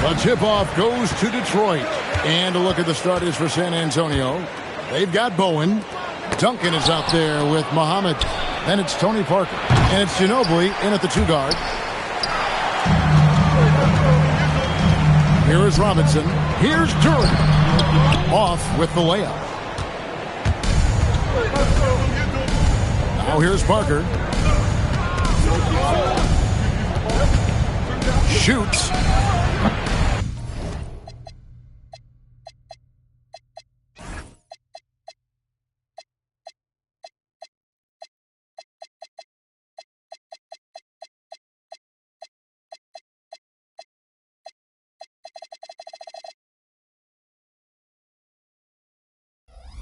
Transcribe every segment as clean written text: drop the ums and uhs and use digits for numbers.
The tip-off goes to Detroit. And a look at the starters for San Antonio. They've got Bowen. Duncan is out there with Muhammad. Then it's Tony Parker. And it's Ginobili in at the 2-guard. Here is Robinson. Here's Duran. Off with the layup. Now here's Parker. Shoots.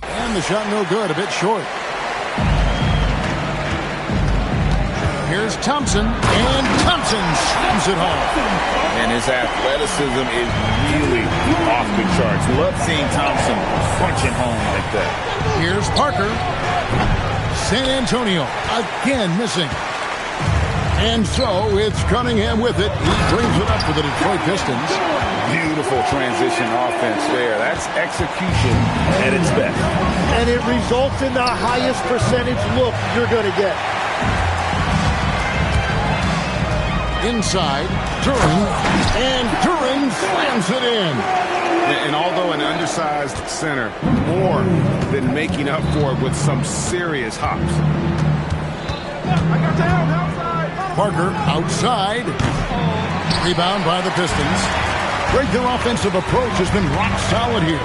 And the shot no good, a bit short. Here's Thompson, and Thompson slams it home. And his athleticism is really off the charts. Love seeing Thompson punching home like that. Here's Parker. San Antonio again missing. And so it's Cunningham with it. He brings it up for the Detroit Pistons. Beautiful transition offense there. That's execution at its best. And it results in the highest percentage look you're going to get. Inside, Duran, and Duran slams it in. And although an undersized center, more than making up for it with some serious hops. Parker outside. Rebound by the Pistons. Great, their offensive approach has been rock solid here.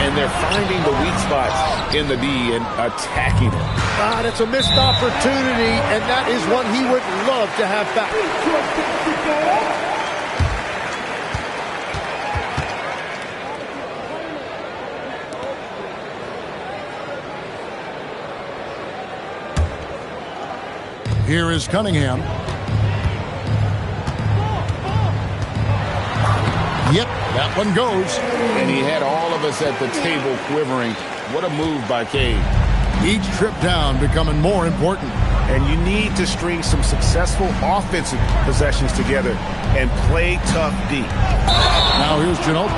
And they're finding the weak spots in the D and attacking it. That's a missed opportunity, and that is what he would love to have back. Here is Cunningham. Yep, that one goes. And he had all of us at the table quivering. What a move by Cade. Each trip down becoming more important. And you need to string some successful offensive possessions together and play tough D. Now here's Ginobili.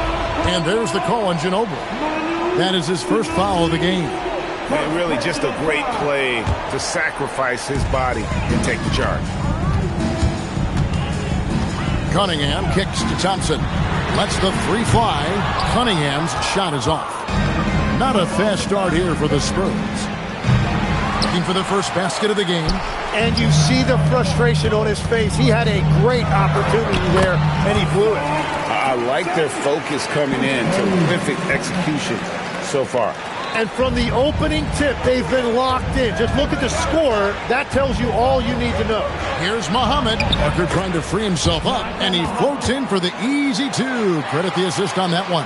And there's the call on Ginobili. That is his first foul of the game. And really just a great play to sacrifice his body and take the charge. Cunningham kicks to Thompson. Lets the three fly. Cunningham's shot is off. Not a fast start here for the Spurs. Looking for the first basket of the game. And you see the frustration on his face. He had a great opportunity there, and he blew it. I like their focus coming in. Terrific execution so far. And from the opening tip, they've been locked in. Just look at the score. That tells you all you need to know. Here's Muhammad. Parker trying to free himself up, and he floats in for the easy two. Credit the assist on that one.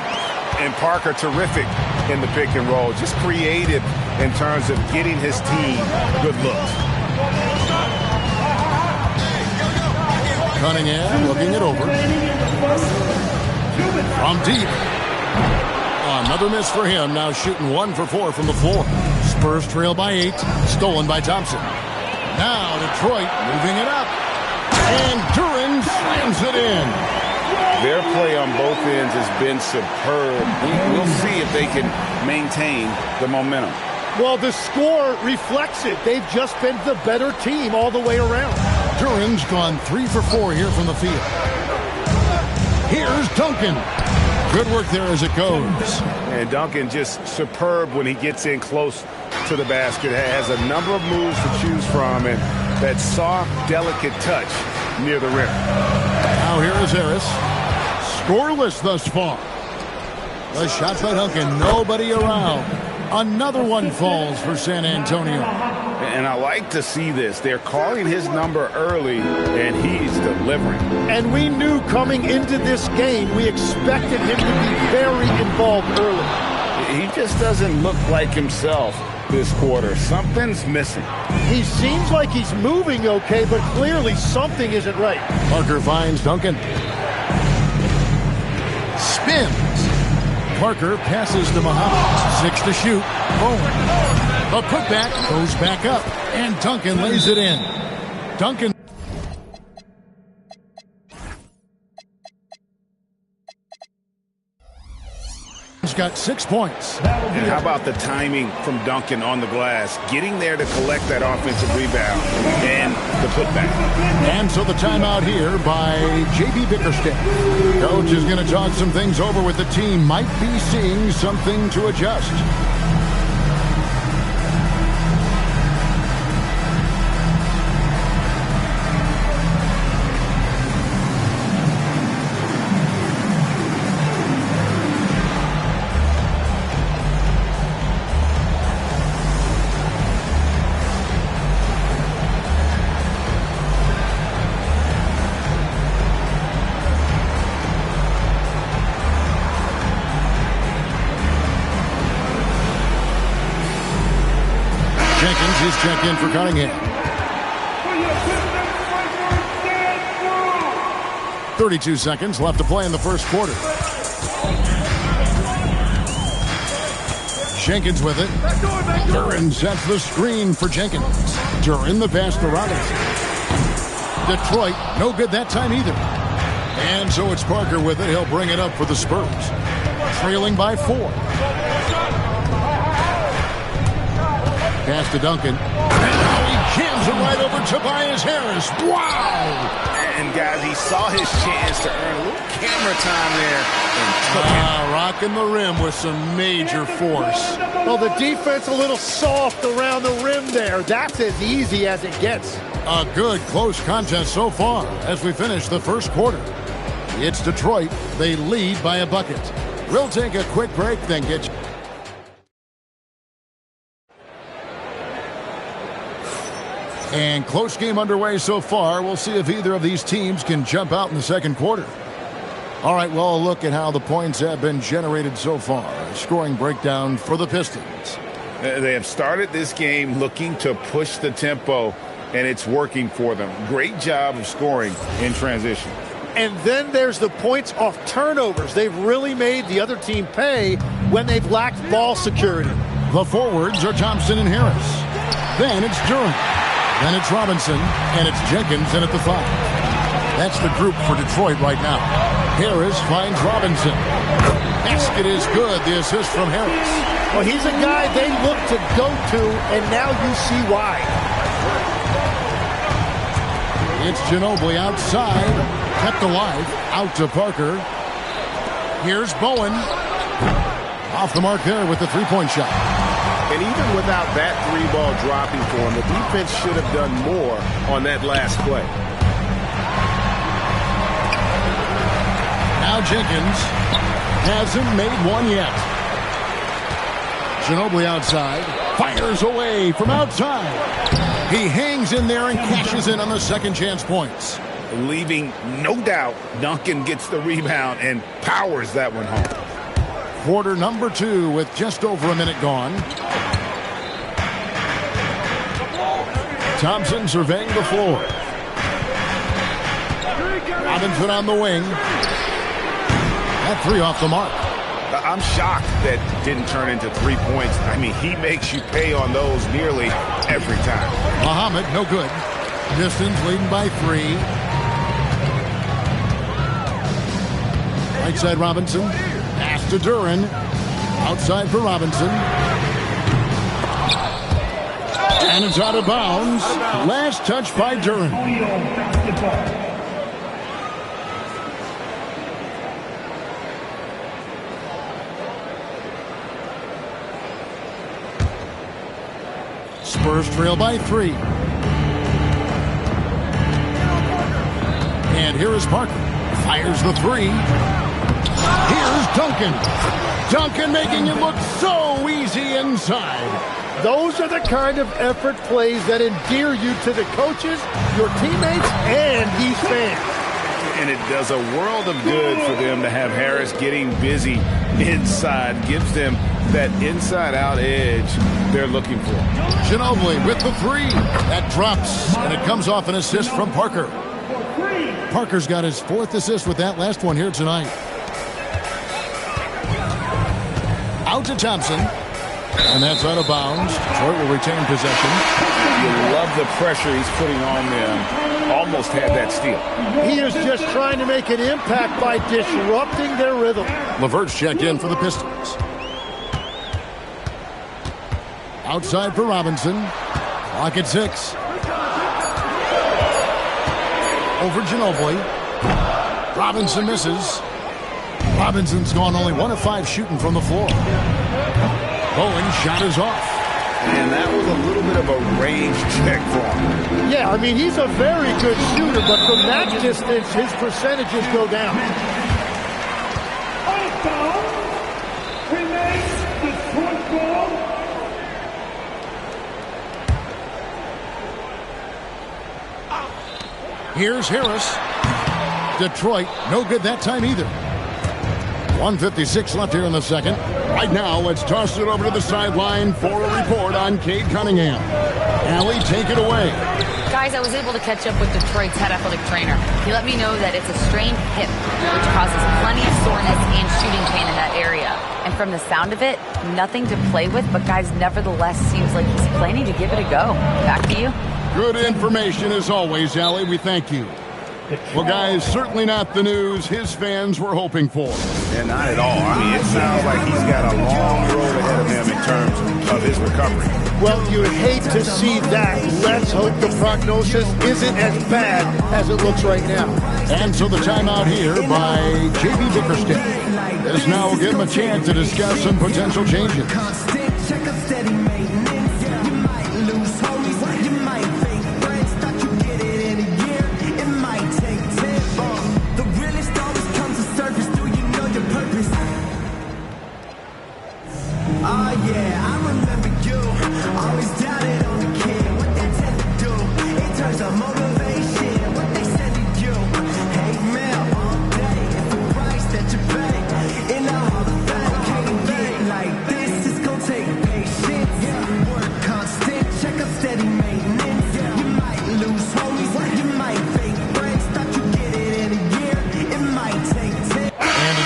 And Parker terrific in the pick and roll. Just creative in terms of getting his team good looks. Cunningham looking it over. From deep. Another miss for him. Now shooting 1 for 4 from the floor. Spurs trail by 8. Stolen by Thompson. Now Detroit moving it up. And Duran slams it in. Their play on both ends has been superb. We'll see if they can maintain the momentum. Well, the score reflects it. They've just been the better team all the way around. Duran's gone 3 for 4 here from the field. Here's Duncan. Good work there as it goes. And Duncan just superb when he gets in close to the basket. Has a number of moves to choose from, and that soft, delicate touch near the rim. Now here is Harris. Scoreless thus far. The shot by Duncan. Nobody around. Another one falls for San Antonio. And I like to see this. They're calling his number early, and he's delivering. And we knew coming into this game, we expected him to be very involved early. He just doesn't look like himself this quarter. Something's missing. He seems like he's moving okay, but clearly something isn't right. Parker finds Duncan. Spins. Parker passes to Muhammad. 6 to shoot. Boom. The putback goes back up, and Duncan lays it in. Duncan. got 6 points. And how about the timing from Duncan on the glass, getting there to collect that offensive rebound and the putback. And so the timeout here by J.B. Bickerstaff. Coach is going to talk some things over with the team. Might be seeing something to adjust. Jenkins is checked in for Cunningham. 32 seconds left to play in the first quarter. Jenkins with it. Duran sets the screen for Jenkins. Duran the pass to Robinson. Detroit, no good that time either. And so it's Parker with it. He'll bring it up for the Spurs. Trailing by 4. Pass to Duncan. And now he jams it right over Tobias Harris. Wow! And, guys, he saw his chance to earn a little camera time there and took it. Rocking the rim with some major force. Well, the defense a little soft around the rim there. That's as easy as it gets. A good close contest so far as we finish the first quarter. It's Detroit. They lead by a bucket. We'll take a quick break, then get you. And close game underway so far. We'll see if either of these teams can jump out in the second quarter. All right, well, a look at how the points have been generated so far. A scoring breakdown for the Pistons. They have started this game looking to push the tempo, and it's working for them. Great job of scoring in transition. And then there's the points off turnovers. They've really made the other team pay when they've lacked ball security. The forwards are Thompson and Harris. Then it's Duran. Then it's Robinson, and it's Jenkins in at the 5. That's the group for Detroit right now. Harris finds Robinson. Basket is good, the assist from Harris. Well, he's a guy they look to go to, and now you see why. It's Ginobili outside, kept alive, out to Parker. Here's Bowen. Off the mark there with the three-point shot. And even without that three-ball dropping for him, the defense should have done more on that last play. Now Jenkins hasn't made one yet. Ginobili outside, fires away from outside. He hangs in there and cashes in on the second chance points. Leaving no doubt, Duncan gets the rebound and powers that one home. Quarter number 2 with just over a minute gone. Thompson surveying the floor. Robinson on the wing. That 3 off the mark. I'm shocked that didn't turn into 3 points. I mean, he makes you pay on those nearly every time. Muhammad, no good. Pistons leading by 3. Right side Robinson. Pass to Duran. Outside for Robinson. And it's out of bounds. Last touch by Duran. Spurs trail by 3. And here is Parker. Fires the 3. Here's Duncan. Duncan making it look so easy inside. Those are the kind of effort plays that endear you to the coaches, your teammates, and these fans. And it does a world of good for them to have Harris getting busy inside. Gives them that inside-out edge they're looking for. Ginobili with the 3. That drops, and it comes off an assist from Parker. Parker's got his 4th assist with that last one here tonight. Out to Thompson. And that's out of bounds. Detroit will retain possession. You love the pressure he's putting on them. Almost had that steal. He is just trying to make an impact by disrupting their rhythm. LeVert's checked in for the Pistons. Outside for Robinson. Clock at 6. Over Ginobili. Robinson misses. Robinson's gone only 1 of 5 shooting from the floor. Bowen's shot is off. And that was a little bit of a range check for him. Yeah, I mean, he's a very good shooter, but from that distance, his percentages go down. Here's Harris. Detroit, no good that time either. 1:56 left here in the second. Right now, let's toss it over to the sideline for a report on Cade Cunningham. Allie, take it away. Guys, I was able to catch up with Detroit's head athletic trainer. He let me know that it's a strained hip, which causes plenty of soreness and shooting pain in that area. And from the sound of it, nothing to play with, but guys, nevertheless, seems like he's planning to give it a go. Back to you. Good information as always, Allie. We thank you. Well, guys, certainly not the news his fans were hoping for. And not at all. I mean, it sounds like he's got a long road ahead of him in terms of his recovery. Well, you hate to see that. Let's hope the prognosis isn't as bad as it looks right now. And so the timeout here by J.B. Bickerstaff. This now will give him a chance to discuss some potential changes.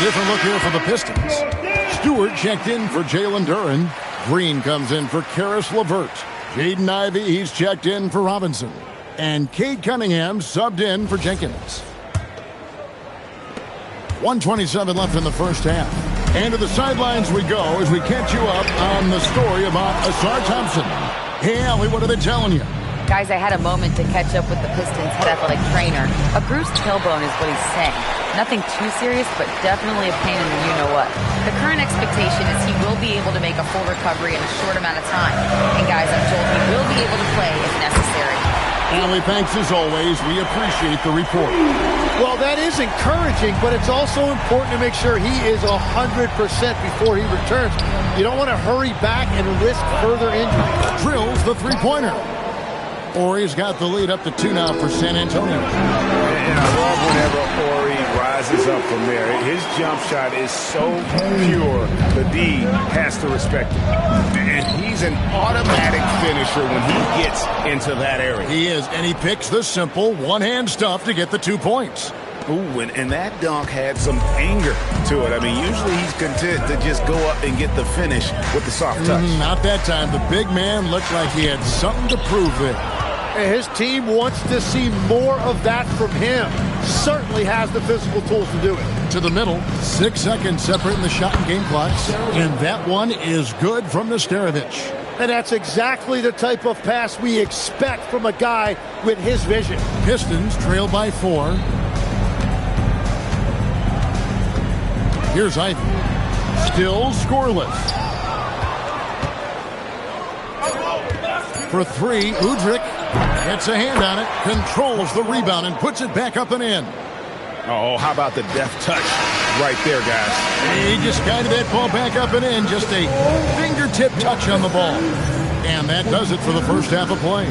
Different look here for the Pistons. Stewart checked in for Jalen Duren. Green comes in for Karis LeVert. Jaden Ivey, he's checked in for Robinson. And Cade Cunningham subbed in for Jenkins. 1:27 left in the first half. And to the sidelines we go as we catch you up on the story about Asar Thompson. Hey, Allie, what are they telling you? Guys, I had a moment to catch up with the Pistons head athletic trainer. A bruised tailbone is what he's saying. Nothing too serious, but definitely a pain in the you-know-what. The current expectation is he will be able to make a full recovery in a short amount of time. And guys, I'm told he will be able to play if necessary. Allie, thanks as always. We appreciate the report. Well, that is encouraging, but it's also important to make sure he is 100% before he returns. You don't want to hurry back and risk further injury. Drills the three-pointer. Ori's got the lead up to 2 now for San Antonio. And I love whenever Ori rises up from there. His jump shot is so pure, the D has to respect it. And he's an automatic finisher when he gets into that area. He is, and he picks the simple one-hand stuff to get the 2 points. Ooh, and that dunk had some anger to it. I mean, usually he's content to just go up and get the finish with the soft touch. Not that time. The big man looked like he had something to prove there. His team wants to see more of that from him. Certainly has the physical tools to do it. To the middle, 6 seconds separating the shot and game clocks. And that one is good from Nesterovic. And that's exactly the type of pass we expect from a guy with his vision. Pistons trail by 4. Here's Ivy. Still scoreless. For 3, Udrich gets a hand on it, controls the rebound, and puts it back up and in. Oh, how about the deft touch right there, guys? He just guided that ball back up and in. Just a fingertip touch on the ball. And that does it for the first half of play.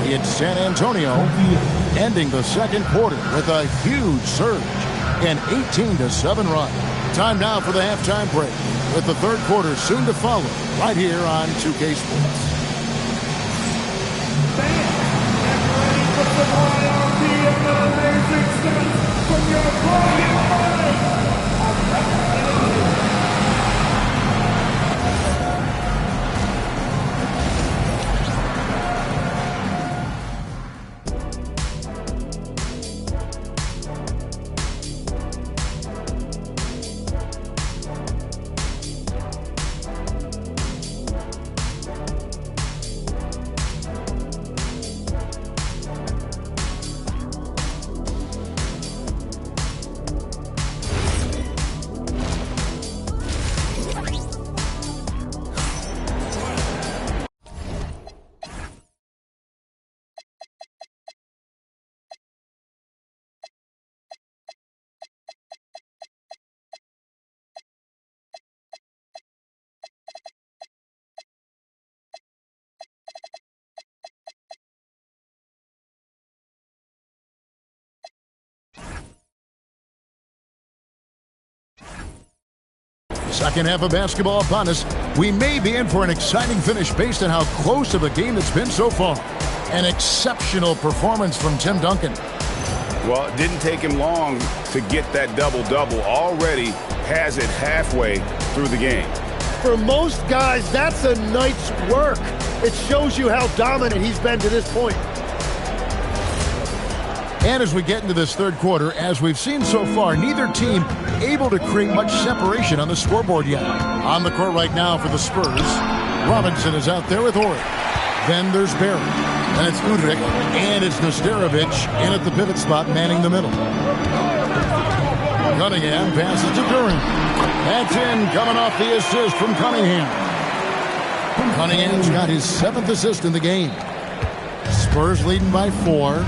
It's San Antonio ending the second quarter with a huge surge. An 18-7 run. Time now for the halftime break, with the third quarter soon to follow right here on 2K Sports. Second half of basketball upon us. We may be in for an exciting finish based on how close of a game it's been so far. An exceptional performance from Tim Duncan. Well, it didn't take him long to get that double-double. Already has it halfway through the game. For most guys, that's a night's work. It shows you how dominant he's been to this point. And as we get into this third quarter, as we've seen so far, neither team able to create much separation on the scoreboard yet. On the court right now for the Spurs, Robinson is out there with Ori. Then there's Barry. And it's Udrih, and it's Nesterovic in at the pivot spot, manning the middle. Cunningham passes to Durant. That's in, coming off the assist from Cunningham. Cunningham's got his 7th assist in the game. Spurs leading by 4.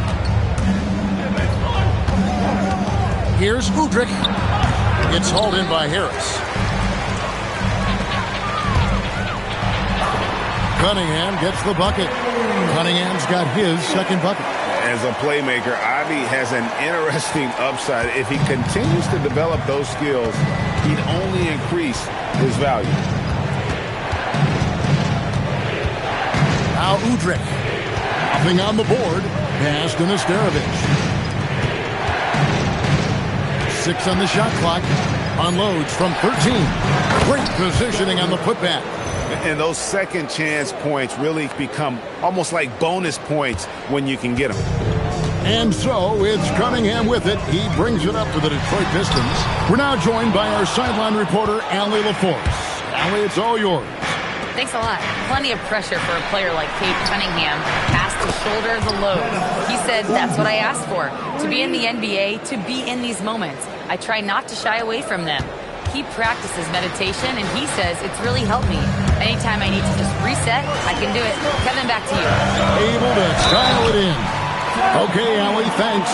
Here's Udrih. It's hauled in by Harris. Cunningham gets the bucket. Cunningham's got his 2nd bucket. As a playmaker, Ivy has an interesting upside. If he continues to develop those skills, he'd only increase his value. Now Udrih. Nothing on the board. Pass to Nesterovic. 6 on the shot clock. Unloads from 13. Great positioning on the putback. And those second chance points really become almost like bonus points when you can get them. And so it's Cunningham with it. He brings it up for the Detroit Pistons. We're now joined by our sideline reporter, Allie LaForce. Allie, it's all yours. Thanks a lot. Plenty of pressure for a player like Cade Cunningham. Has to shoulder the load. He said, that's what I asked for. To be in the NBA, to be in these moments. I try not to shy away from them. He practices meditation, and he says it's really helped me. Anytime I need to just reset, I can do it. Kevin, back to you. Able to dial it in. Okay, Allie, thanks.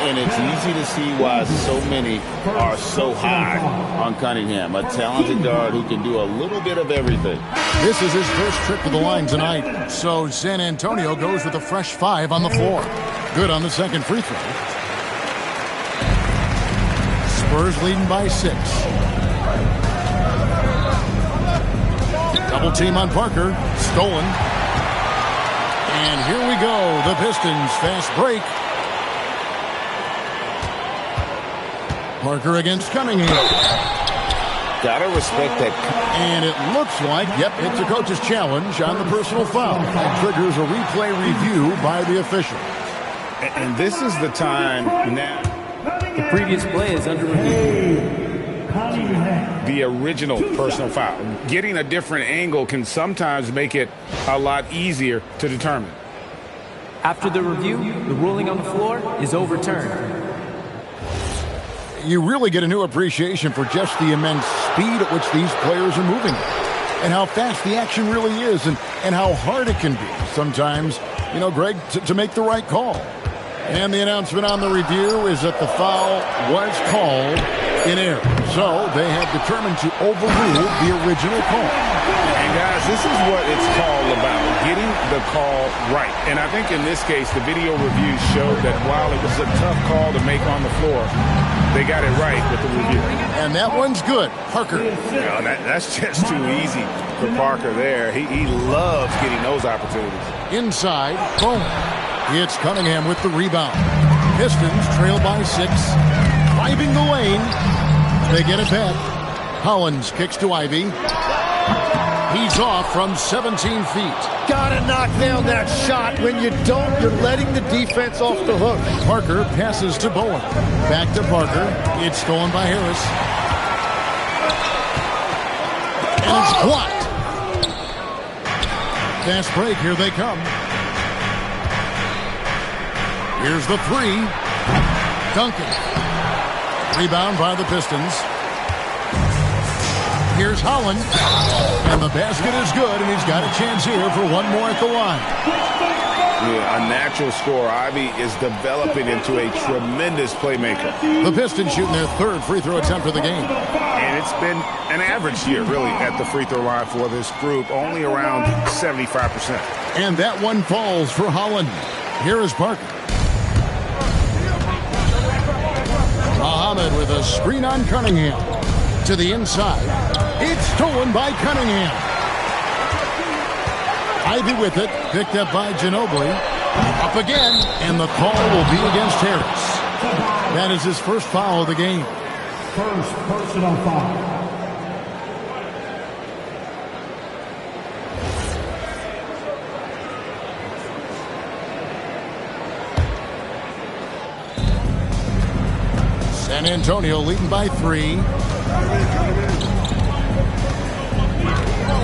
And it's easy to see why so many are so high on Cunningham, a talented guard who can do a little bit of everything. This is his first trip to the line tonight. So San Antonio goes with a fresh 5 on the floor. Good on the 2nd free throw. Spurs leading by 6. Double team on Parker. Stolen. And here we go. The Pistons fast break. Parker against Cunningham. Gotta respect that. And it looks like, yep, it's a coach's challenge on the personal foul. That triggers a replay review by the official. And this is the time now. The previous play is under review. The original personal foul. Getting a different angle can sometimes make it a lot easier to determine. After the review, the ruling on the floor is overturned. You really get a new appreciation for just the immense speed at which these players are moving and how fast the action really is and how hard it can be sometimes, you know, Greg, to make the right call. And the announcement on the review is that the foul was called in error. So they have determined to overrule the original call. And guys, this is what it's called about, getting the call right. And I think in this case, the video review showed that while it was a tough call to make on the floor, they got it right with the review. And that one's good. Parker. You know, that's just too easy for Parker there. He loves getting those opportunities. Inside, boom. It's Cunningham with the rebound. Pistons trail by 6. Driving the lane. They get it back. Hollins kicks to Ivy. He's off from 17 feet. Gotta knock down that shot. When you don't, you're letting the defense off the hook. Parker passes to Bowen. Back to Parker. It's stolen by Harris. And it's blocked. Fast break. Here they come. Here's the 3. Duncan. Rebound by the Pistons. Here's Holland. And the basket is good, and he's got a chance here for one more at the line. Yeah, a natural scorer. Ivy is developing into a tremendous playmaker. The Pistons shooting their 3rd free throw attempt of the game. And it's been an average year, really, at the free throw line for this group, only around 75%. And that one falls for Holland. Here is Parker. Muhammad with a screen on Cunningham. To the inside. Stolen by Cunningham. Ivy with it. Picked up by Ginobili. Up again. And the call will be against Harris. That is his first foul of the game. First personal foul. San Antonio leading by 3.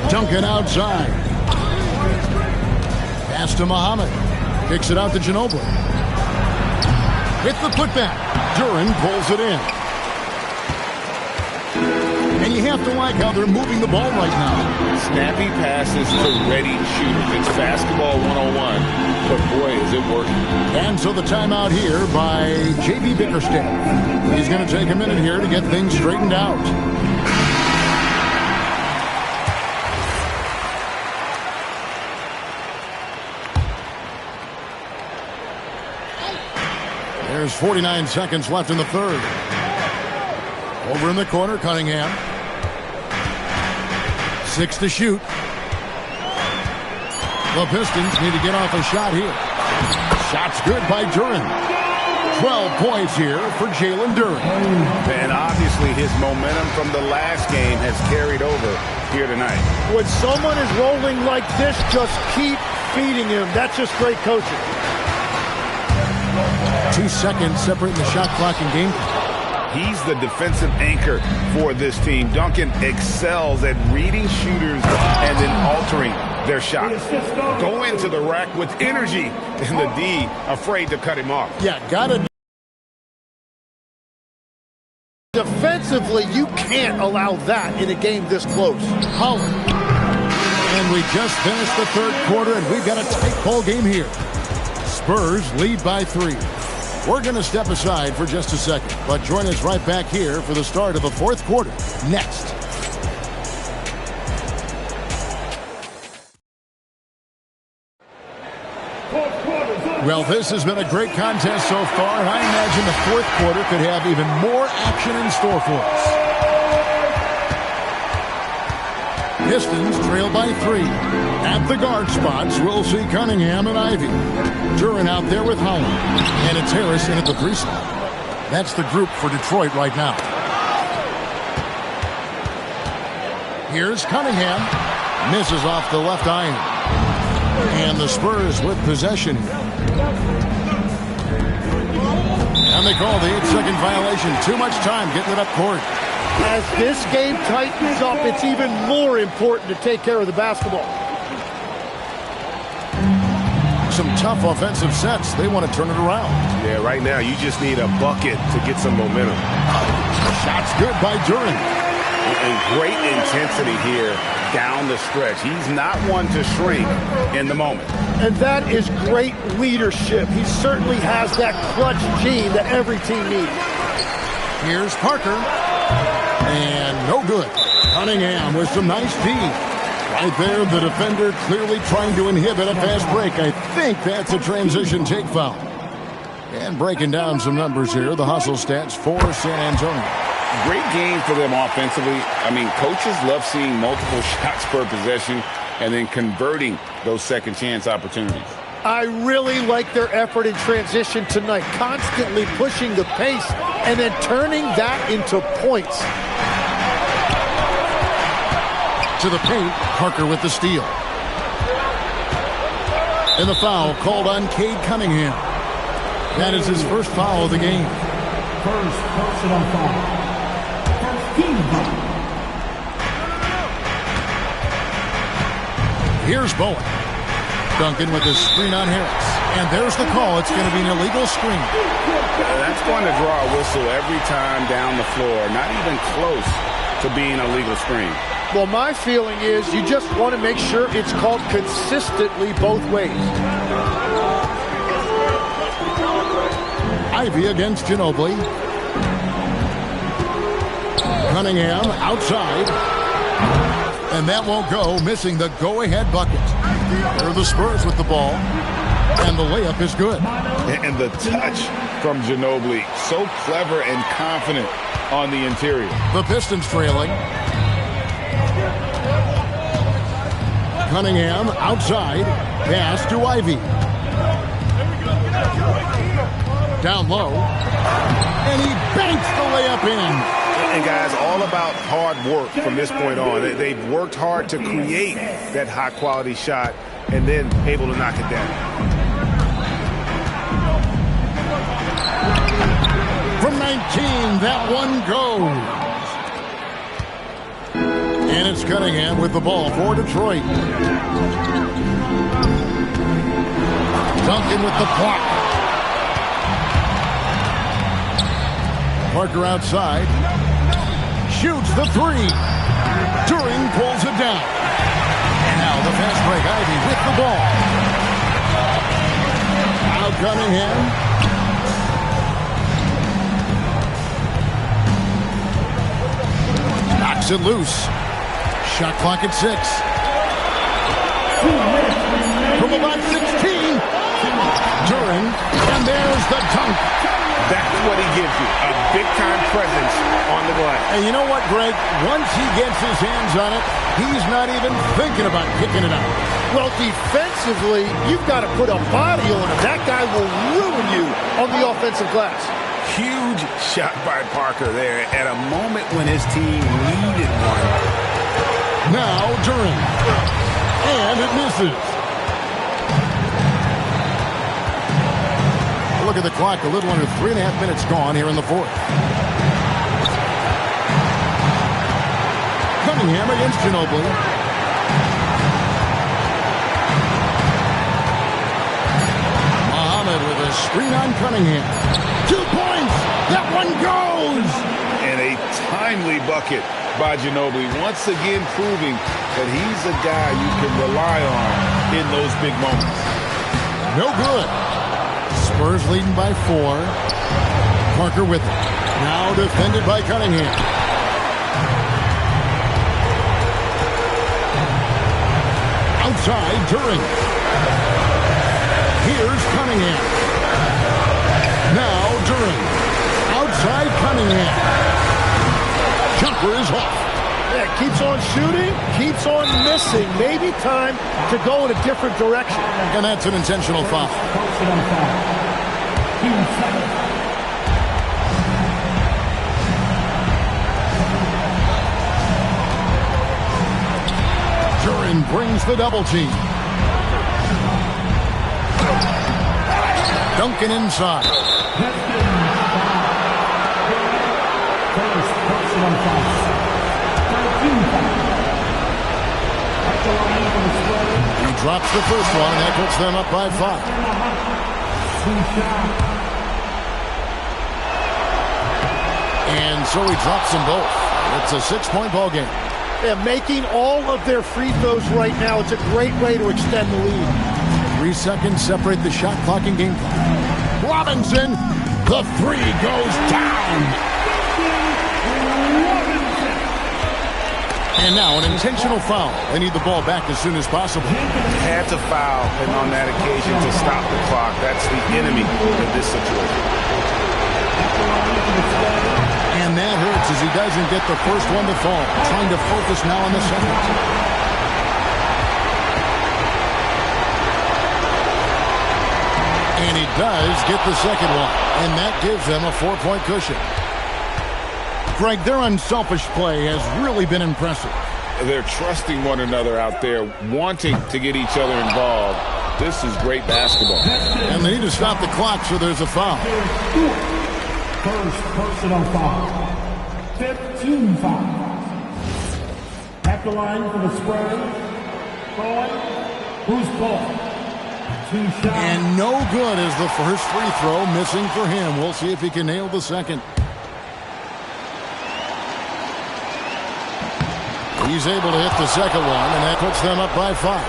Duncan outside. Pass to Muhammad. Kicks it out to Ginobili. With the putback. Duran pulls it in. And you have to like how they're moving the ball right now. Snappy passes to ready shooters. It's basketball 101, but boy, is it working. And so the timeout here by J.B. Bickerstaff. He's going to take a minute here to get things straightened out. There's 49 seconds left in the third. Over in the corner, Cunningham. 6 to shoot. The Pistons need to get off a shot here. Shot's good by Duran. 12 points here for Jalen Duran. And obviously his momentum from the last game has carried over here tonight. When someone is rolling like this, just keep feeding him. That's just great coaching. 2 seconds separating the shot clock and game clock. He's the defensive anchor for this team. Duncan excels at reading shooters and then altering their shot. Go into the rack with energy, and the D afraid to cut him off. Yeah, got it. Defensively, you can't allow that in a game this close. Holland. And we just finished the third quarter, and we've got a tight ball game here. Spurs lead by 3. We're going to step aside for just a second, but join us right back here for the start of the fourth quarter next. Well, this has been a great contest so far, and I imagine the fourth quarter could have even more action in store for us. Pistons trail by 3. At the guard spots, we'll see Cunningham and Ivy. Duran out there with Holland. And it's Harris in at the 3 slot. That's the group for Detroit right now. Here's Cunningham. Misses off the left iron. And the Spurs with possession. And they call the 8-second violation. Too much time getting it up court. As this game tightens up, it's even more important to take care of the basketball. Some tough offensive sets. They want to turn it around. Yeah, right now you just need a bucket to get some momentum. Shot's good by Duran. And great intensity here down the stretch. He's not one to shrink in the moment. And that is great leadership. He certainly has that clutch gene that every team needs. Here's Parker. And no good. Cunningham with some nice D. Right there, the defender clearly trying to inhibit a fast break. I think that's a transition take foul. And breaking down some numbers here, the hustle stats for San Antonio. Great game for them offensively. I mean, coaches love seeing multiple shots per possession and then converting those second chance opportunities. I really like their effort in transition tonight, constantly pushing the pace and then turning that into points. To the paint, Parker with the steal. And the foul called on Cade Cunningham. That is his first foul of the game. First personal foul. First team foul. Here's Bowen. Duncan with his screen on Harris. And there's the call. It's going to be an illegal screen. That's going to draw a whistle every time down the floor. Not even close to being a legal screen. Well, my feeling is you just want to make sure it's called consistently both ways. Ivy against Ginobili. Cunningham outside. And that won't go, missing the go-ahead bucket. There are the Spurs with the ball. And the layup is good. And the touch from Ginobili, so clever and confident on the interior. The Pistons trailing. Cunningham outside. Pass to Ivy. Down low. And he banks the layup in. And, guys, all about hard work from this point on. They've worked hard to create that high-quality shot and then able to knock it down. From 19, that one goes. And it's Cunningham with the ball for Detroit. Duncan with the block. Parker outside. Shoots the three. Turing pulls it down. And now the fast break. Ivy with the ball. Now Cunningham. Knocks it loose. Shot clock at 6. From about 16. Turing. And there's the dunk. That's what he gives you, a big-time presence on the glass. And you know what, Greg? Once he gets his hands on it, he's not even thinking about kicking it out. Well, defensively, you've got to put a body on him. That guy will ruin you on the offensive glass. Huge shot by Parker there at a moment when his team needed one. Now Durant. And it misses. Look at the clock, a little under 3.5 minutes gone here in the fourth. Cunningham against Ginobili. Muhammad with a screen on Cunningham. 2 points! That one goes! And a timely bucket by Ginobili, once again proving that he's a guy you can rely on in those big moments. No good. Spurs leading by 4. Parker with it. Now defended by Cunningham. Outside, Turing. Here's Cunningham. Now Turing. Outside Cunningham. Jumper is off. Yeah, keeps on shooting, keeps on missing. Maybe time to go in a different direction. And that's an intentional foul. Personal foul. Team 7. Turing brings the double team. Duncan inside. First personal foul. 13 foul. At the line for the square. He drops the first one, and that puts them up by 5. And so he drops them both. It's a 6-point ball game. Yeah, making all of their free throws right now, it's a great way to extend the lead. 3 seconds separate the shot clock and game clock. Robinson, the three goes down. And now an intentional foul. They need the ball back as soon as possible. Had to foul, and on that occasion to stop the clock. That's the enemy in this situation. And that hurts as he doesn't get the first one to fall. Trying to focus now on the second. And he does get the second one. And that gives them a 4-point cushion. Greg, their unselfish play has really been impressive. They're trusting one another out there, wanting to get each other involved. This is great basketball. And they need to stop the clock, so there's a foul. First personal foul. 15 fouls. At the line for the Spurs. Who's ball? 2 shots. And no good as the first free throw missing for him. We'll see if he can nail the second. He's able to hit the second one, and that puts them up by 5.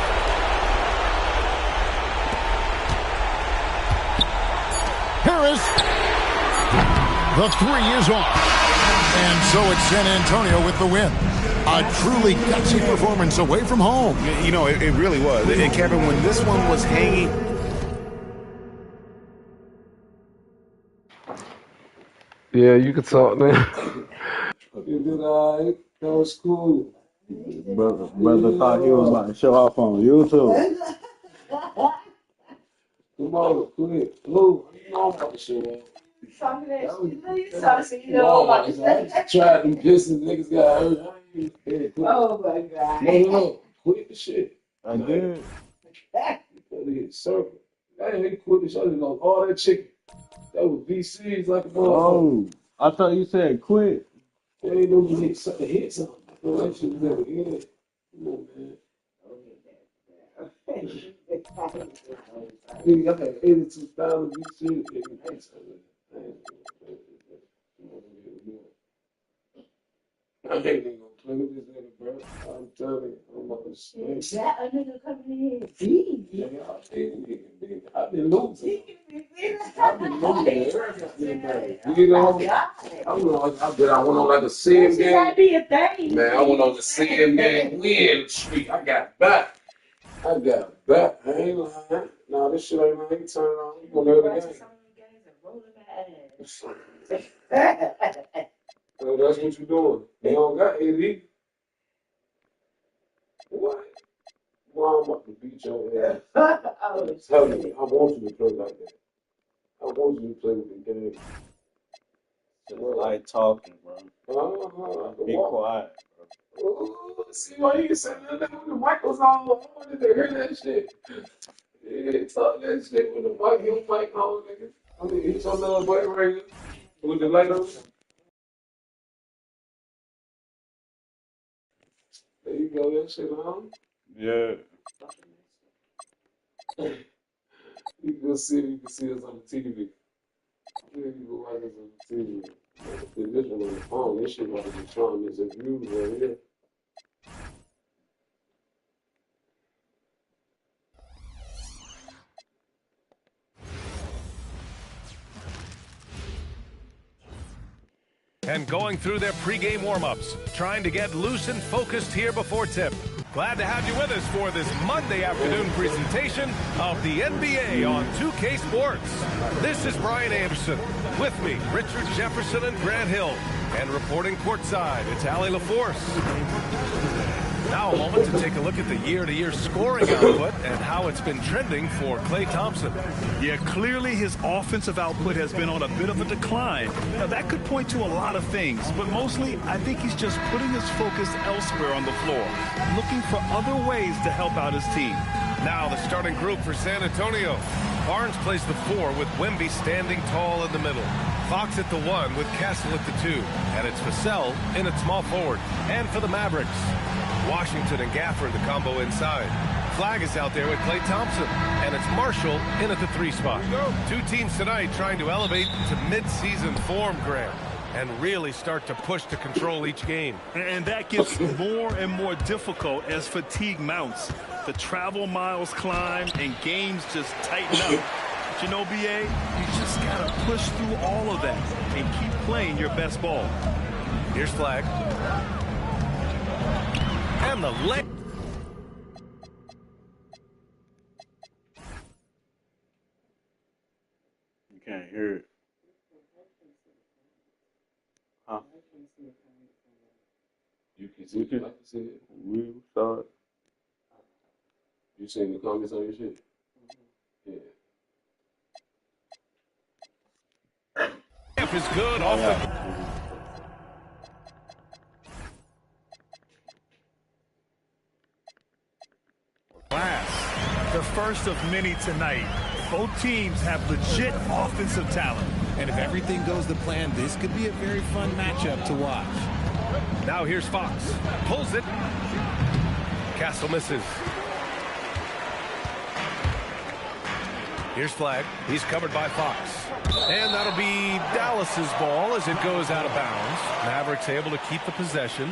Harris. The three is off. And so it's San Antonio with the win. A truly gutsy performance away from home. You know, it really was. And Kevin, when this one was hanging... Yeah, you can talk now. You did all right. That was cool. Brother thought he was about to show off on YouTube. Come on, quit. Blue, you know I'm about to show off. Tried them pissing niggas got hurt. Oh my god. No. Quit the shit. I did. You hit circle. I ain't quit the shit. I didn't know all that chicken. That was VCs like a motherfucker. Oh, I thought you said quit. They ain't know you hit something. Oh, that shit was never in. Come on, man. Nigga, I had 82,000 VCs. I ain't even gonna play with this nigga, bro. I'm telling you, I'm about to say. That a nigga coming in deep. Yeah, I've been losing. I've been losing. You know, I bet I went on like a CM game. That be a thing. Man, I went on the CM game win streak. I got back. I ain't lying. Nah, this shit ain't turning on. You gonna know the game. So that's what you doing. They don't got AD. What? Well, I'm about to beat your ass. I'm telling you, I want you to play like that. I want you to play with the game. Just like talking, bro. Be quiet, bro. See why you say that when the mic was on? I wanted to hear that shit. Yeah, talk that shit with the mic, your mic on, nigga. I mean, hit your little boy right here with the light on. There you go, that shit on. Yeah. You can see us on the TV. Yeah, you can watch us on the TV. This one on the phone, this shit about to be showing us a view right here. And going through their pregame warm-ups, trying to get loose and focused here before tip. Glad to have you with us for this Monday afternoon presentation of the NBA on 2K Sports. This is Brian Anderson. With me, Richard Jefferson and Grant Hill. And reporting courtside, it's Allie LaForce. Now a moment to take a look at the year-to-year scoring output and how it's been trending for Klay Thompson. Yeah, clearly his offensive output has been on a bit of a decline. Now that could point to a lot of things, but mostly I think he's just putting his focus elsewhere on the floor, looking for other ways to help out his team. Now the starting group for San Antonio. Barnes plays the 4 with Wemby standing tall in the middle. Fox at the 1 with Castle at the 2. And it's Vassell in at small forward. And for the Mavericks, Washington and Gafford the combo inside. Flag is out there with Klay Thompson. And it's Marshall in at the 3 spot. Two teams tonight trying to elevate to mid-season form, Graham, and really start to push to control each game. And that gets more and more difficult as fatigue mounts. The travel miles climb and games just tighten up. But you know, BA, you just got to push through all of that and keep playing your best ball. Here's Flag. And the leg. You can't hear it. Huh? You can see it. I can see it. We saw it. You seen the comments on your shit? Yeah. Is good off the glass. The first of many tonight. Both teams have legit offensive talent. And if everything goes to plan, this could be a very fun matchup to watch. Now here's Fox. Pulls it. Castle misses. Here's Flag. He's covered by Fox. And that'll be Dallas's ball as it goes out of bounds. Mavericks able to keep the possession.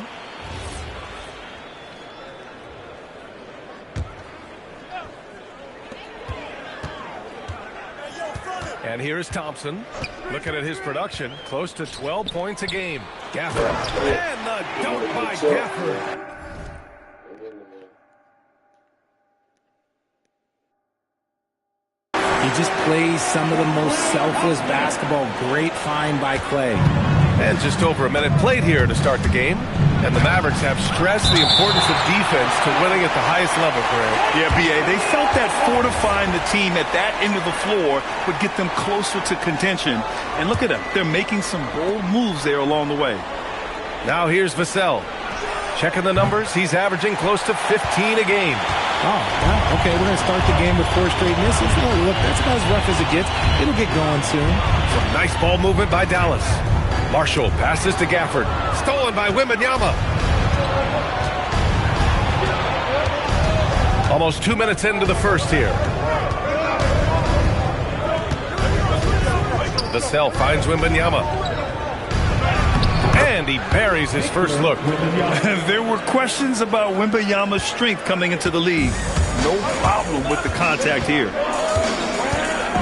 And here's Thompson. Looking at his production, close to 12 points a game. Gafford. And the dunk by Gafford. He just plays some of the most selfless basketball. Great find by Klay. And just over a minute played here to start the game. And the Mavericks have stressed the importance of defense to winning at the highest level, Greg. Yeah, B.A., they felt that fortifying the team at that end of the floor would get them closer to contention. And look at them. They're making some bold moves there along the way. Now here's Vassell. Checking the numbers, he's averaging close to 15 a game. Oh, well, okay, we're going to start the game with 4 straight misses. Oh, look, that's about as rough as it gets. It'll get going soon. Some nice ball movement by Dallas. Marshall passes to Gafford. Stolen by Wembanyama. Almost 2 minutes into the first here. Vassell finds Wembanyama. And he buries his first look. There were questions about Wembanyama's strength coming into the league. No problem with the contact here.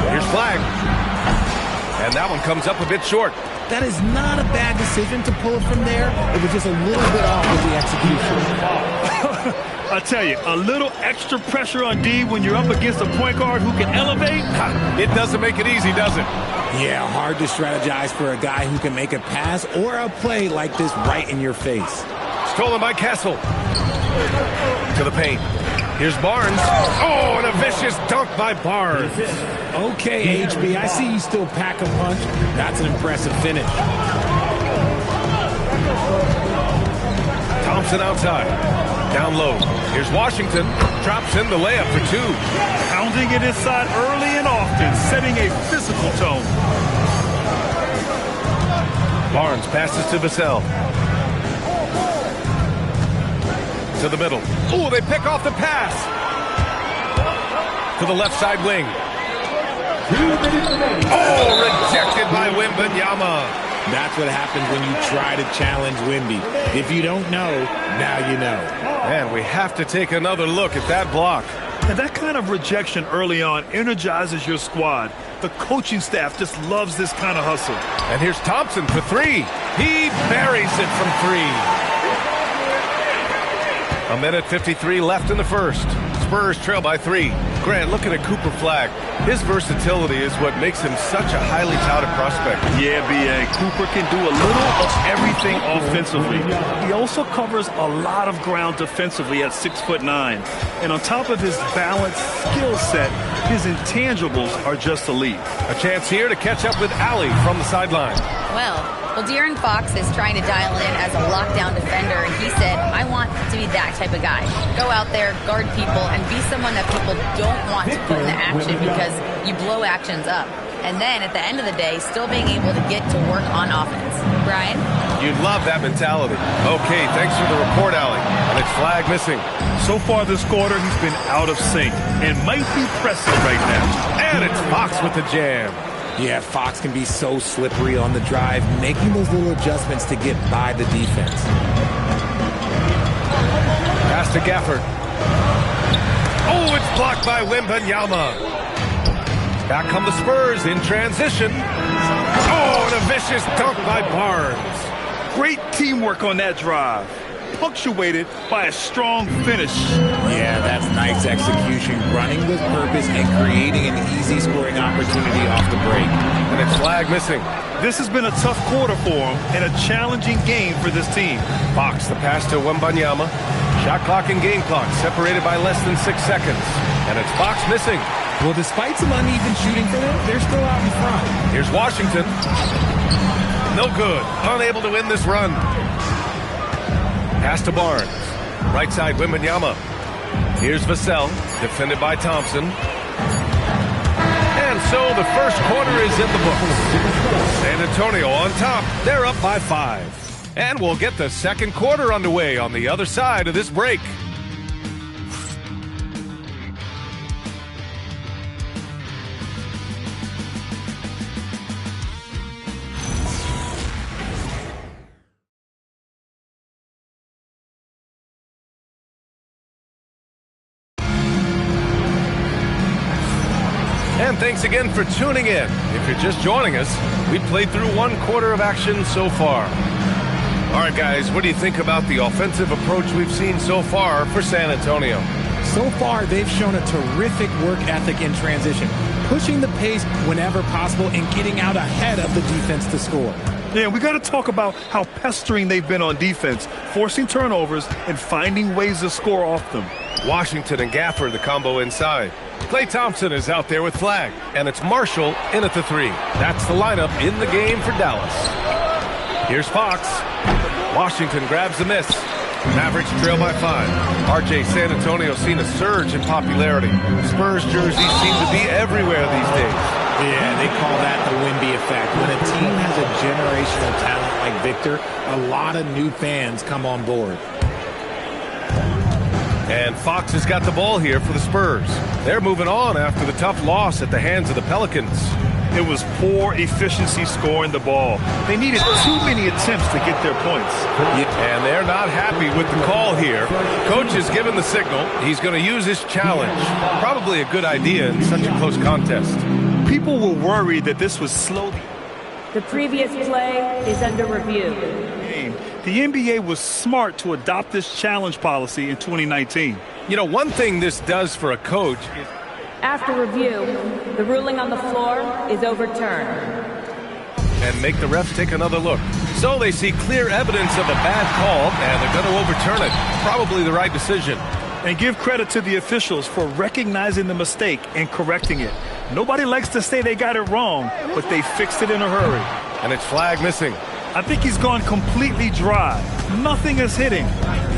Here's Flag. And that one comes up a bit short. That is not a bad decision to pull it from there. It was just a little bit off with the execution. I tell you, a little extra pressure on D when you're up against a point guard who can elevate. It doesn't make it easy, does it? Yeah, hard to strategize for a guy who can make a pass or a play like this right in your face. Stolen by Castle. To the paint. Here's Barnes. Oh, and a vicious dunk by Barnes. Okay, HB, I see you still pack a punch. That's an impressive finish. Thompson outside. Down low. Here's Washington. Drops in the layup for 2. Pounding it inside early and often, setting a physical tone. Barnes passes to Vassell. To the middle. Oh, they pick off the pass. To the left side wing. Oh, rejected by Wembanyama. That's what happens when you try to challenge Wemby. If you don't know, now you know. And we have to take another look at that block. And that kind of rejection early on energizes your squad. The coaching staff just loves this kind of hustle. And here's Thompson for 3. He buries it from 3. A minute 53 left in the first. Spurs trail by 3. Grant, looking at Cooper Flag. His versatility is what makes him such a highly touted prospect. Yeah, B.A. Cooper can do a little of everything offensively. He also covers a lot of ground defensively at 6'9". And on top of his balanced skill set, his intangibles are just elite. A chance here to catch up with Allie from the sideline. Well, De'Aaron Fox is trying to dial in as a lockdown defender, and he said, I want to be that type of guy. Go out there, guard people, and be someone that people don't want to put in the action because you blow actions up. And then at the end of the day, still being able to get to work on offense. Brian? You'd love that mentality. Okay, thanks for the report, Allie. And it's Flag missing. So far this quarter, he's been out of sync and might be pressing right now. And it's Fox with the jam. Yeah, Fox can be so slippery on the drive, making those little adjustments to get by the defense. Pass to Gafford. Oh, it's blocked by Wembanyama. Back come the Spurs in transition. Oh, and a vicious dunk by Barnes. Great teamwork on that drive, punctuated by a strong finish. Yeah, that's nice execution, running with purpose and creating an easy scoring opportunity off the break. And it's Flag missing. This has been a tough quarter for him and a challenging game for this team. Fox, the pass to Wembanyama. Shot clock and game clock separated by less than 6 seconds. And it's Fox missing. Well, despite some uneven shooting for them, they're still out in front. Here's Washington. No good. Unable to win this run. Pass to Barnes. Right side, Wembanyama. Here's Vassell, defended by Thompson. And so the first quarter is in the books. San Antonio on top. They're up by 5. And we'll get the second quarter underway on the other side of this break. And thanks again for tuning in. If you're just joining us, we played through 1 quarter of action so far. All right, guys, what do you think about the offensive approach we've seen so far for San Antonio? So far, they've shown a terrific work ethic in transition, pushing the pace whenever possible and getting out ahead of the defense to score. Yeah, we got to talk about how pestering they've been on defense, forcing turnovers and finding ways to score off them. Washington and Gafford, the combo inside. Klay Thompson is out there with Flag, and it's Marshall in at the 3. That's the lineup in the game for Dallas. Here's Fox. Washington grabs the miss. Mavericks trail by 5. RJ, San Antonio seen a surge in popularity. Spurs jerseys seem to be everywhere these days. Yeah, they call that the Wemby effect. When a team has a generational talent like Victor, a lot of new fans come on board. And Fox has got the ball here for the Spurs. They're moving on after the tough loss at the hands of the Pelicans. It was poor efficiency scoring the ball. They needed too many attempts to get their points. And they're not happy with the call here. Coach has given the signal. He's going to use his challenge. Probably a good idea in such a close contest. People were worried that this would slow The previous play is under review. game. The NBA was smart to adopt this challenge policy in 2019. You know, one thing this does for a coach is... After review, the ruling on the floor is overturned. And make the refs take another look. So they see clear evidence of a bad call, and they're going to overturn it. Probably the right decision. And give credit to the officials for recognizing the mistake and correcting it. Nobody likes to say they got it wrong, but they fixed it in a hurry. And it's Flag missing. I think he's gone completely dry. Nothing is hitting.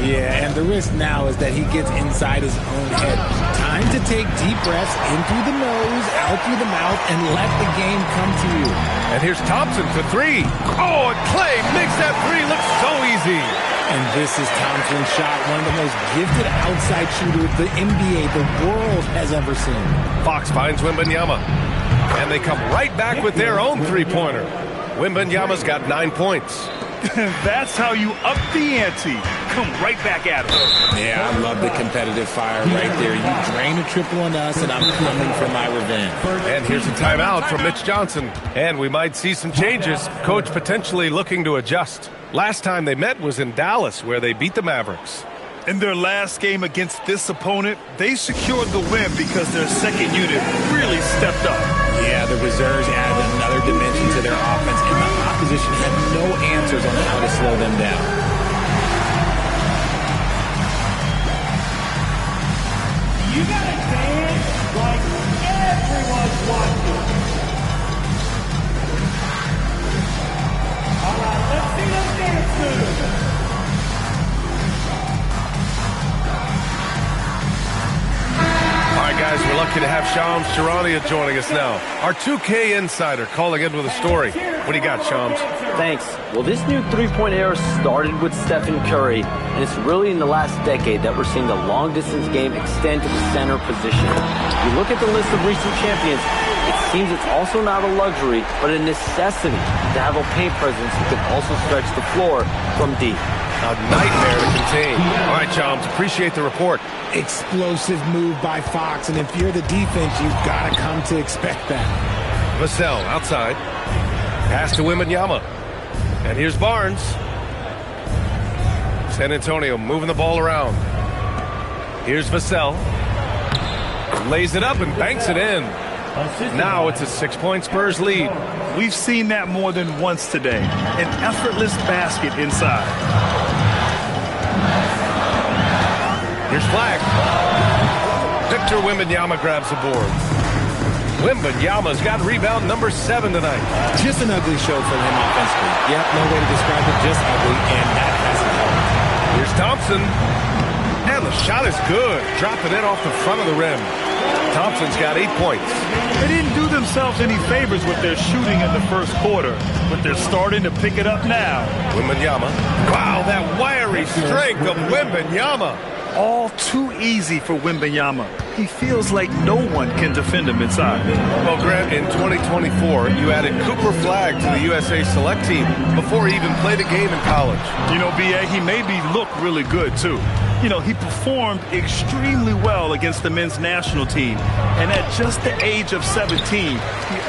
Yeah, and the risk now is that he gets inside his own head. Time to take deep breaths in through the nose, out through the mouth, and let the game come to you. And here's Thompson for 3. Oh, and Klay makes that 3 look so easy. And this is Thompson's shot, one of the most gifted outside shooters the NBA, the world has ever seen. Fox finds Wembanyama. And they come right back with their own three-pointer. Wembanyama's got 9 points. That's how you up the ante. Come right back at him. Yeah, I love the competitive fire right there. You drain a triple on us, and I'm coming for my revenge. And here's a timeout from Mitch Johnson. And we might see some changes. Coach potentially looking to adjust. Last time they met was in Dallas, where they beat the Mavericks. In their last game against this opponent, they secured the win because their second unit really stepped up. Yeah, the reserves added another dimension to their offense, and the opposition had no answers on how to slow them down. You gotta dance like everyone's watching. All right, let's see those dance moves. All right, guys, we're lucky to have Shams Charania joining us now. Our 2K insider calling in with a story. What do you got, Shams? Thanks. Well, this new three-point era started with Stephen Curry, and it's really in the last decade that we're seeing the long-distance game extend to the center position. You look at the list of recent champions, it seems it's also not a luxury, but a necessity to have a paint presence who can also stretch the floor from deep. A nightmare to contain. All right, Shams, appreciate the report. Explosive move by Fox, and if you're the defense, you've got to come to expect that. Vassell outside. Pass to Wembanyama. And here's Barnes. San Antonio moving the ball around. Here's Vassell. Lays it up and banks it in. Now it's a 6-point Spurs lead. We've seen that more than once today. An effortless basket inside. Here's Flag. Victor Wembanyama grabs the board. Wembanyama's got rebound number 7 tonight. Just an ugly show for him offensively. Yep, no way to describe it, just ugly, and that hasn't helped. Here's Thompson. And the shot is good. Dropping it off the front of the rim. Thompson's got 8 points. They didn't do themselves any favors with their shooting in the first quarter, but they're starting to pick it up now. Wembanyama. Wow, that wiry strength of Wembanyama. All too easy for Wembanyama. He feels like no one can defend him inside. Well, Grant, in 2024, you added Cooper Flag to the USA Select team before he even played a game in college. You know, B.A., he made me look really good, too. You know, he performed extremely well against the men's national team. And at just the age of 17, he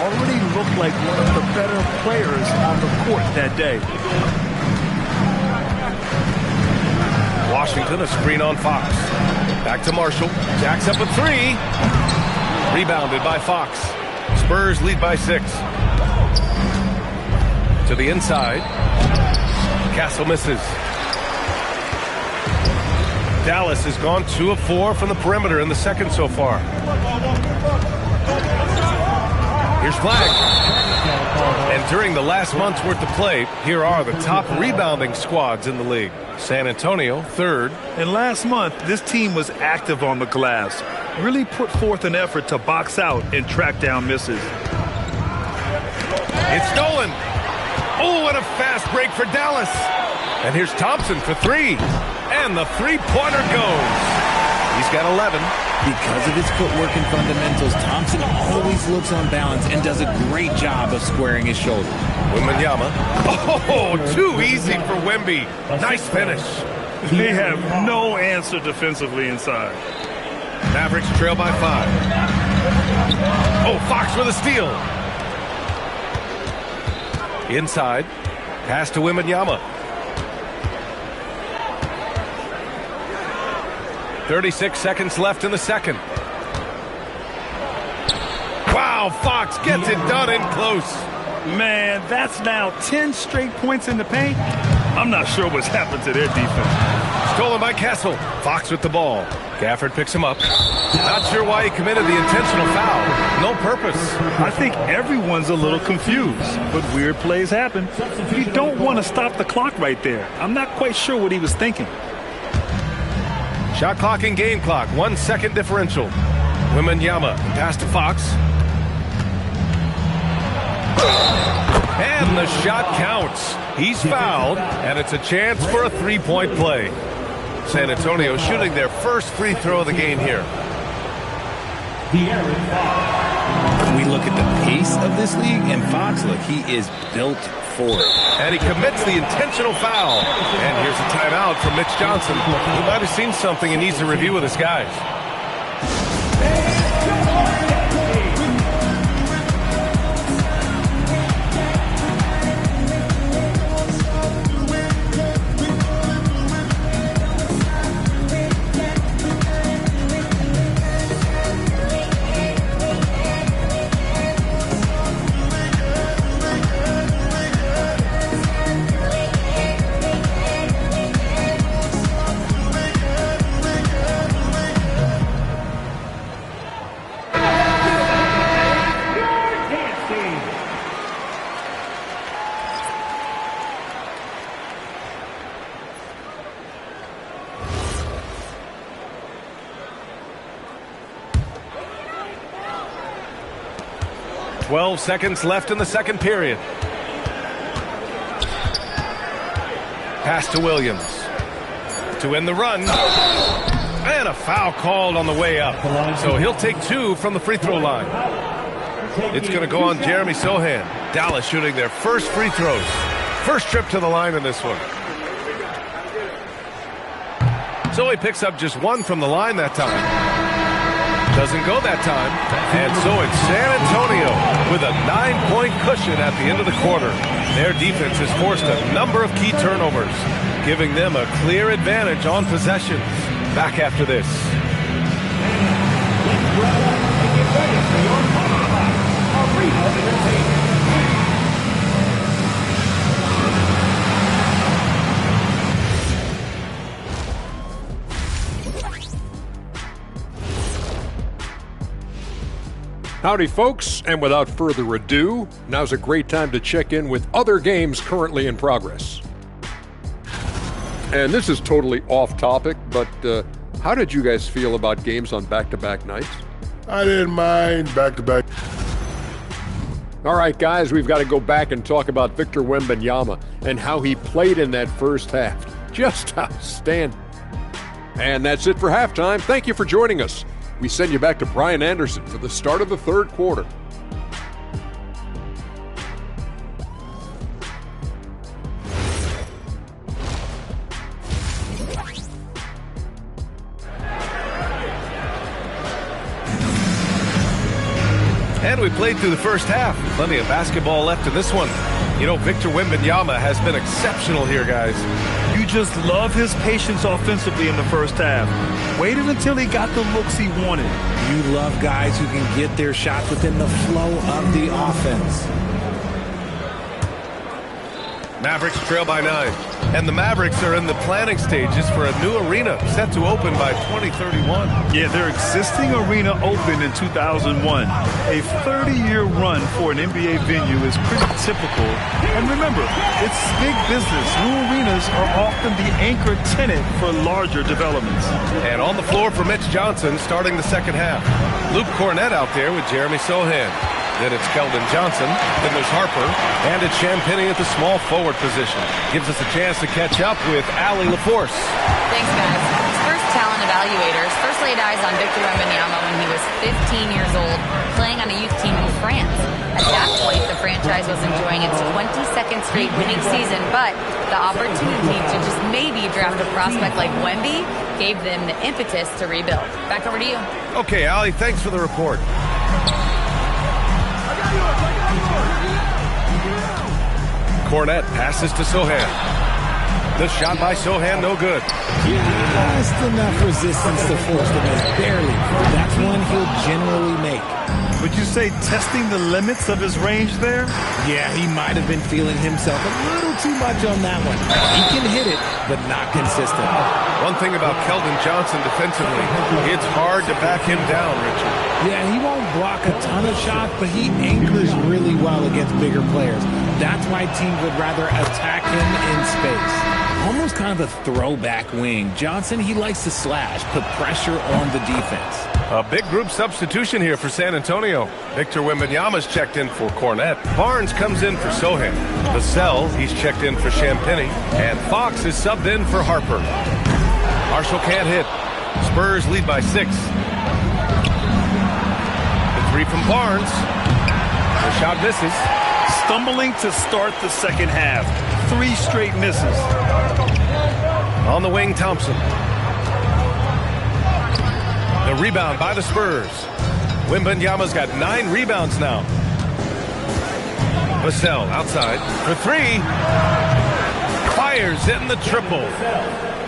already looked like one of the better players on the court that day. Washington, a screen on Fox. Back to Marshall. Jacks up a 3. Rebounded by Fox. Spurs lead by 6. To the inside. Castle misses. Dallas has gone 2 of 4 from the perimeter in the second so far. Here's flag. And during the last month's worth of play, here are the top rebounding squads in the league. San Antonio, 3rd. And last month, this team was active on the glass. Really put forth an effort to box out and track down misses. It's stolen. Oh, and a fast break for Dallas. And here's Thompson for 3. And the three-pointer goes. He's got 11. Because of his footwork and fundamentals, Thompson always looks on balance and does a great job of squaring his shoulder. Wembanyama. Oh, too easy for Wemby. Nice finish. They have no answer defensively inside. Mavericks trail by 5. Oh, Fox with a steal. Inside. Pass to Wembanyama. 36 seconds left in the second. Wow, Fox gets it done in close. Man, that's now 10 straight points in the paint. I'm not sure what's happened to their defense. Stolen by Castle. Fox with the ball. Gafford picks him up. Not sure why he committed the intentional foul. No purpose. I think everyone's a little confused, but weird plays happen. You don't want to stop the clock right there. I'm not quite sure what he was thinking. Shot clock and game clock. 1 second differential. Wembanyama pass to Fox. And the shot counts. He's fouled, and it's a chance for a three-point play. San Antonio shooting their first free throw of the game here. We look at the pace of this league, and Fox, look, he is built for it. And he commits the intentional foul. And here's a timeout from Mitch Johnson. He might have seen something and needs to review with his guys. Twelve seconds left in the second period. Pass to Williams. To end the run. And a foul called on the way up. So he'll take 2 from the free throw line. It's going to go on Jeremy Sohan. Dallas shooting their first free throws. First trip to the line in this one. So he picks up just 1 from the line that time. Doesn't go that time. And so it's San Antonio with a 9-point cushion at the end of the quarter. Their defense has forced a number of key turnovers, giving them a clear advantage on possessions. Back after this. Howdy, folks, and without further ado, now's a great time to check in with other games currently in progress. And this is totally off topic, but how did you guys feel about games on back-to-back nights? I didn't mind back-to-back. All right, guys, we've got to go back and talk about Victor Wembanyama and how he played in that first half. Just outstanding. And that's it for halftime. Thank you for joining us. We send you back to Brian Anderson for the start of the third quarter. And we played through the first half. Plenty of basketball left in this one. You know, Victor Wembanyama has been exceptional here, guys. You just love his patience offensively in the first half. Waited until he got the looks he wanted. You love guys who can get their shots within the flow of the offense. Mavericks trail by 9. And the Mavericks are in the planning stages for a new arena set to open by 2031. Yeah, their existing arena opened in 2001. A 30-year run for an NBA venue is pretty typical. And remember, it's big business. New arenas are often the anchor tenant for larger developments. And on the floor for Mitch Johnson starting the second half. Luke Cornett out there with Jeremy Sohan. Then it's Keldon Johnson, then there's Harper, and it's Champagnie at the small forward position. Gives us a chance to catch up with Allie LaForce. Thanks, guys. Spurs talent evaluators first laid eyes on Victor Wembanyama when he was 15 years old, playing on a youth team in France. At that point, the franchise was enjoying its 22nd straight winning season, but the opportunity to just maybe draft a prospect like Wemby gave them the impetus to rebuild. Back over to you. Okay, Allie, thanks for the report. Cornett passes to Sohan. The shot by Sohan, no good. Just enough resistance to force the miss, barely. That's one he'll generally make. Would you say testing the limits of his range there? Yeah, he might have been feeling himself a little too much on that one. He can hit it, but not consistent. One thing about Keldon Johnson defensively, it's hard to back him down, Richard. Yeah, he won't block a ton of shots, but he anchors really well against bigger players. That's why teams would rather attack him in space. Almost kind of a throwback wing. Johnson, he likes to slash, put pressure on the defense. A big group substitution here for San Antonio. Victor Wembanyama's checked in for Cornett. Barnes comes in for Sohan. Vassell, he's checked in for Champagnie. And Fox is subbed in for Harper. Marshall can't hit. Spurs lead by 6. The three from Barnes. The shot misses. Stumbling to start the second half. 3 straight misses. On the wing, Thompson. The rebound by the Spurs. Wembanyama's got 9 rebounds now. Vassell outside for 3. Fires in the triple.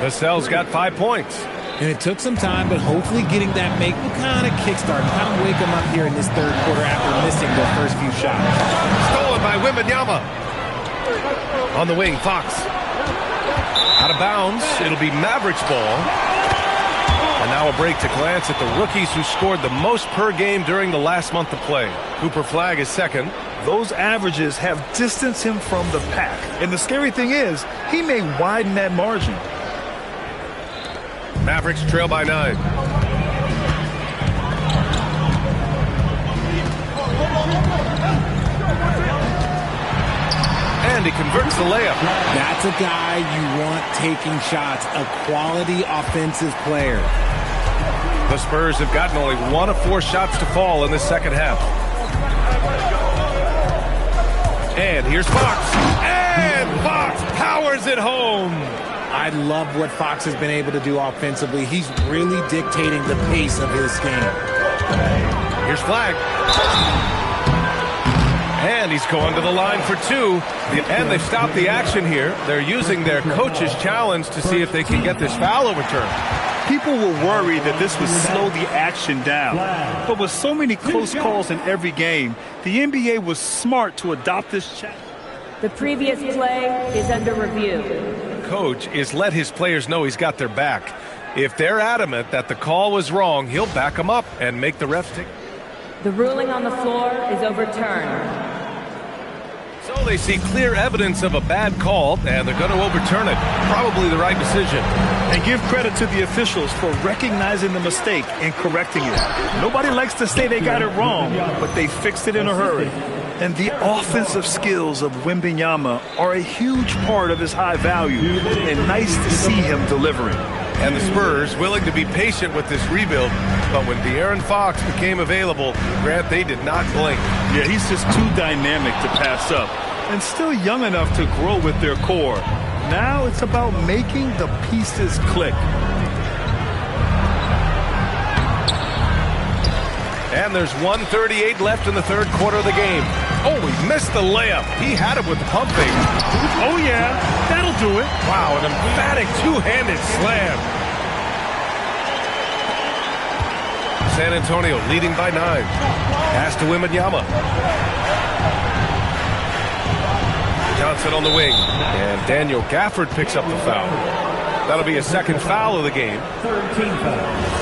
Vassell's got 5 points. And it took some time, but hopefully getting that make will kind of kickstart, kind of wake him up here in this third quarter after missing the first few shots. Stolen by Wembanyama. On the wing, Fox. Out of bounds. It'll be Mavericks ball. And now a break to glance at the rookies who scored the most per game during the last month of play. Cooper Flagg is second. Those averages have distanced him from the pack. And the scary thing is, he may widen that margin. Mavericks trail by 9. And he converts the layup. That's a guy you want taking shots, a quality offensive player. The Spurs have gotten only 1 of 4 shots to fall in the second half. And here's Fox. And Fox powers it home. I love what Fox has been able to do offensively. He's really dictating the pace of his game. Here's Flagg. And he's going to the line for 2. And they've stopped the action here. They're using their coach's challenge to see if they can get this foul overturned. People were worried that this would slow the action down. But with so many close calls in every game, the NBA was smart to adopt this challenge. The previous play is under review. Coach is let his players know he's got their back. If they're adamant that the call was wrong, he'll back them up and make the refs take. The ruling on the floor is overturned. So they see clear evidence of a bad call, and they're going to overturn it. Probably the right decision. And give credit to the officials for recognizing the mistake and correcting it. Nobody likes to say they got it wrong, but they fixed it in a hurry. And the offensive skills of Wembanyama are a huge part of his high value, and nice to see him delivering. And the Spurs willing to be patient with this rebuild, but when De'Aaron Fox became available, Grant, they did not blink. Yeah, he's just too dynamic to pass up, and still young enough to grow with their core. Now it's about making the pieces click. And there's 1:38 left in the third quarter of the game. Oh, he missed the layup. He had it with the pump fake. Oh, yeah, that'll do it. Wow, an emphatic two-handed slam. San Antonio leading by 9. Pass to Wembanyama. Johnson on the wing. And Daniel Gafford picks up the foul. That'll be a second foul of the game. Third team foul.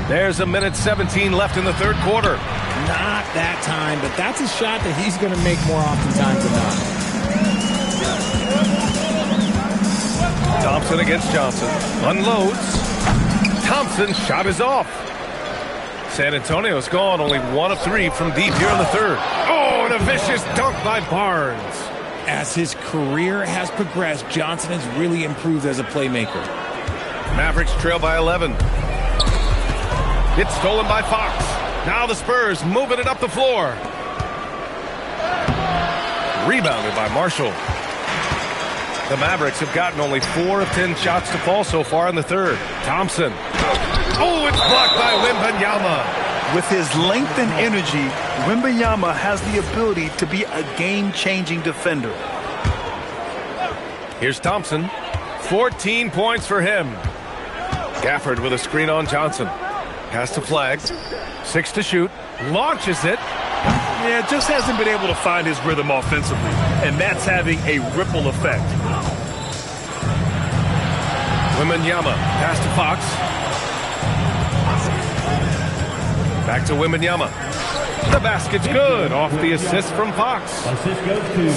There's a minute 17 left in the third quarter. Not that time, but that's a shot that he's going to make more oftentimes than not. Thompson against Johnson. Unloads. Thompson's shot is off. San Antonio's gone only 1 of 3 from deep here in the third. Oh, and a vicious dunk by Barnes. As his career has progressed, Johnson has really improved as a playmaker. Mavericks trail by 11. It's stolen by Fox. Now the Spurs moving it up the floor. Rebounded by Marshall. The Mavericks have gotten only 4 of 10 shots to fall so far in the third. Thompson. Oh, it's blocked by Wembanyama. With his length and energy, Wembanyama has the ability to be a game-changing defender. Here's Thompson. 14 points for him. Gafford with a screen on Johnson. Pass to Flag. 6 to shoot. Launches it. Yeah, just hasn't been able to find his rhythm offensively, and that's having a ripple effect. Wembanyama. Pass to Fox. Back to Wembanyama. The basket's good off the assist from Fox.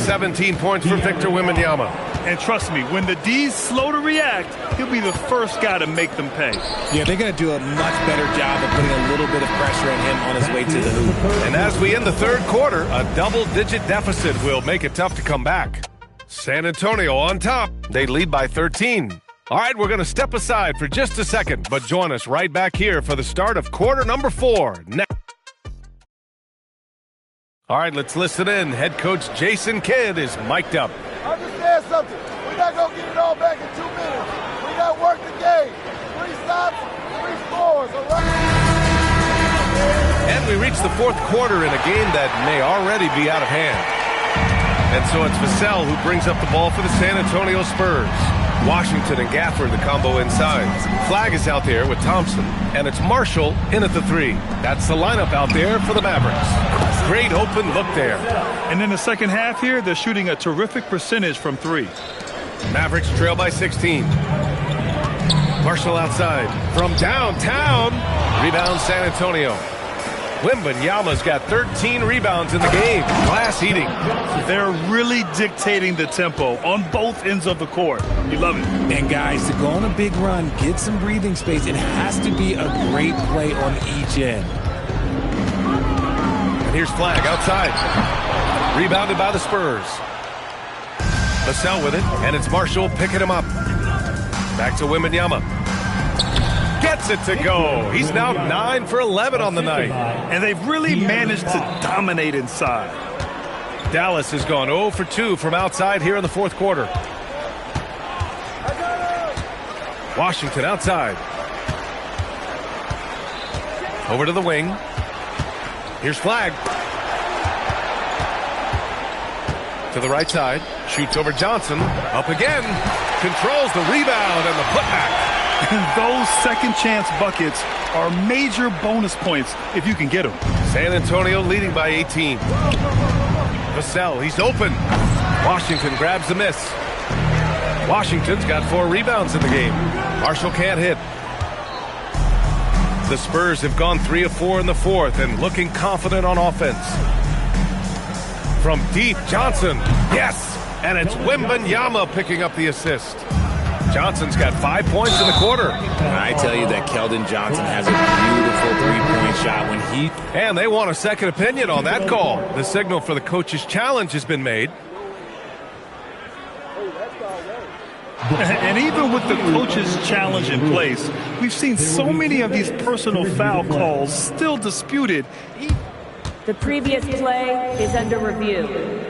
17 points for Victor Wembanyama. And trust me, when the D's slow to react, he'll be the first guy to make them pay. Yeah, they're going to do a much better job of putting a little bit of pressure on him on his way to the hoop. And as we end the third quarter, a double-digit deficit will make it tough to come back. San Antonio on top. They lead by 13. All right, we're going to step aside for just a second, but join us right back here for the start of quarter number 4. Now. All right, let's listen in. Head coach Jason Kidd is mic'd up. Understand something. We're not going to get it all back in 2 minutes. We got to work the game. 3 stops, 3 scores, all right? And we reach the fourth quarter in a game that may already be out of hand. And so it's Vassell who brings up the ball for the San Antonio Spurs. Washington and Gafford the combo inside. Flag is out there with Thompson, and it's Marshall in at the 3. That's the lineup out there for the Mavericks. Great open look there. And in the second half here, they're shooting a terrific percentage from 3. Mavericks trail by 16. Marshall outside from downtown. Rebound San Antonio. Wembanyama's got 13 rebounds in the game. Glass eating. They're really dictating the tempo on both ends of the court. You love it. And guys, to go on a big run, get some breathing space, it has to be a great play on each end. And here's Flag outside. Rebounded by the Spurs. Vassell with it, and it's Marshall picking him up. Back to Wembanyama. Gets it to go. He's now 9 for 11 on the night. And they've really managed to dominate inside. Dallas has gone 0 for 2 from outside here in the fourth quarter. Washington outside. Over to the wing. Here's Flag. To the right side. Shoots over Johnson. Up again. Controls the rebound and the putback. And those second chance buckets are major bonus points if you can get them. San Antonio leading by 18. Vassell, he's open. Washington grabs the miss. Washington's got 4 rebounds in the game. Marshall can't hit. The Spurs have gone 3 of 4 in the fourth and looking confident on offense. From deep, Johnson. Yes! And it's Wembanyama picking up the assist. Johnson's got 5 points in the quarter. I tell you that Keldon Johnson has a beautiful three-point shot when he... And they want a second opinion on that call. The signal for the coach's challenge has been made. And even with the coach's challenge in place, we've seen so many of these personal foul calls still disputed. The previous play is under review.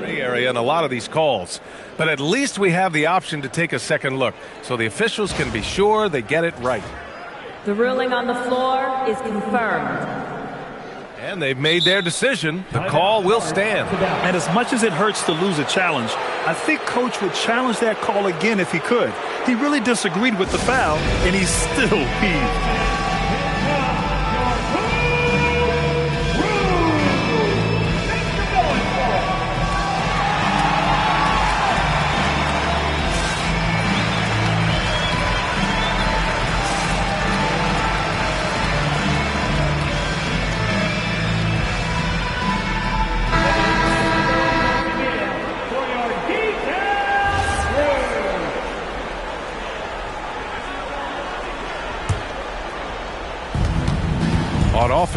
Area in a lot of these calls, but at least we have the option to take a second look so the officials can be sure they get it right. The ruling on the floor is confirmed. And they've made their decision. The call will stand. And as much as it hurts to lose a challenge, I think Coach would challenge that call again if he could. He really disagreed with the foul, and he's still peeved.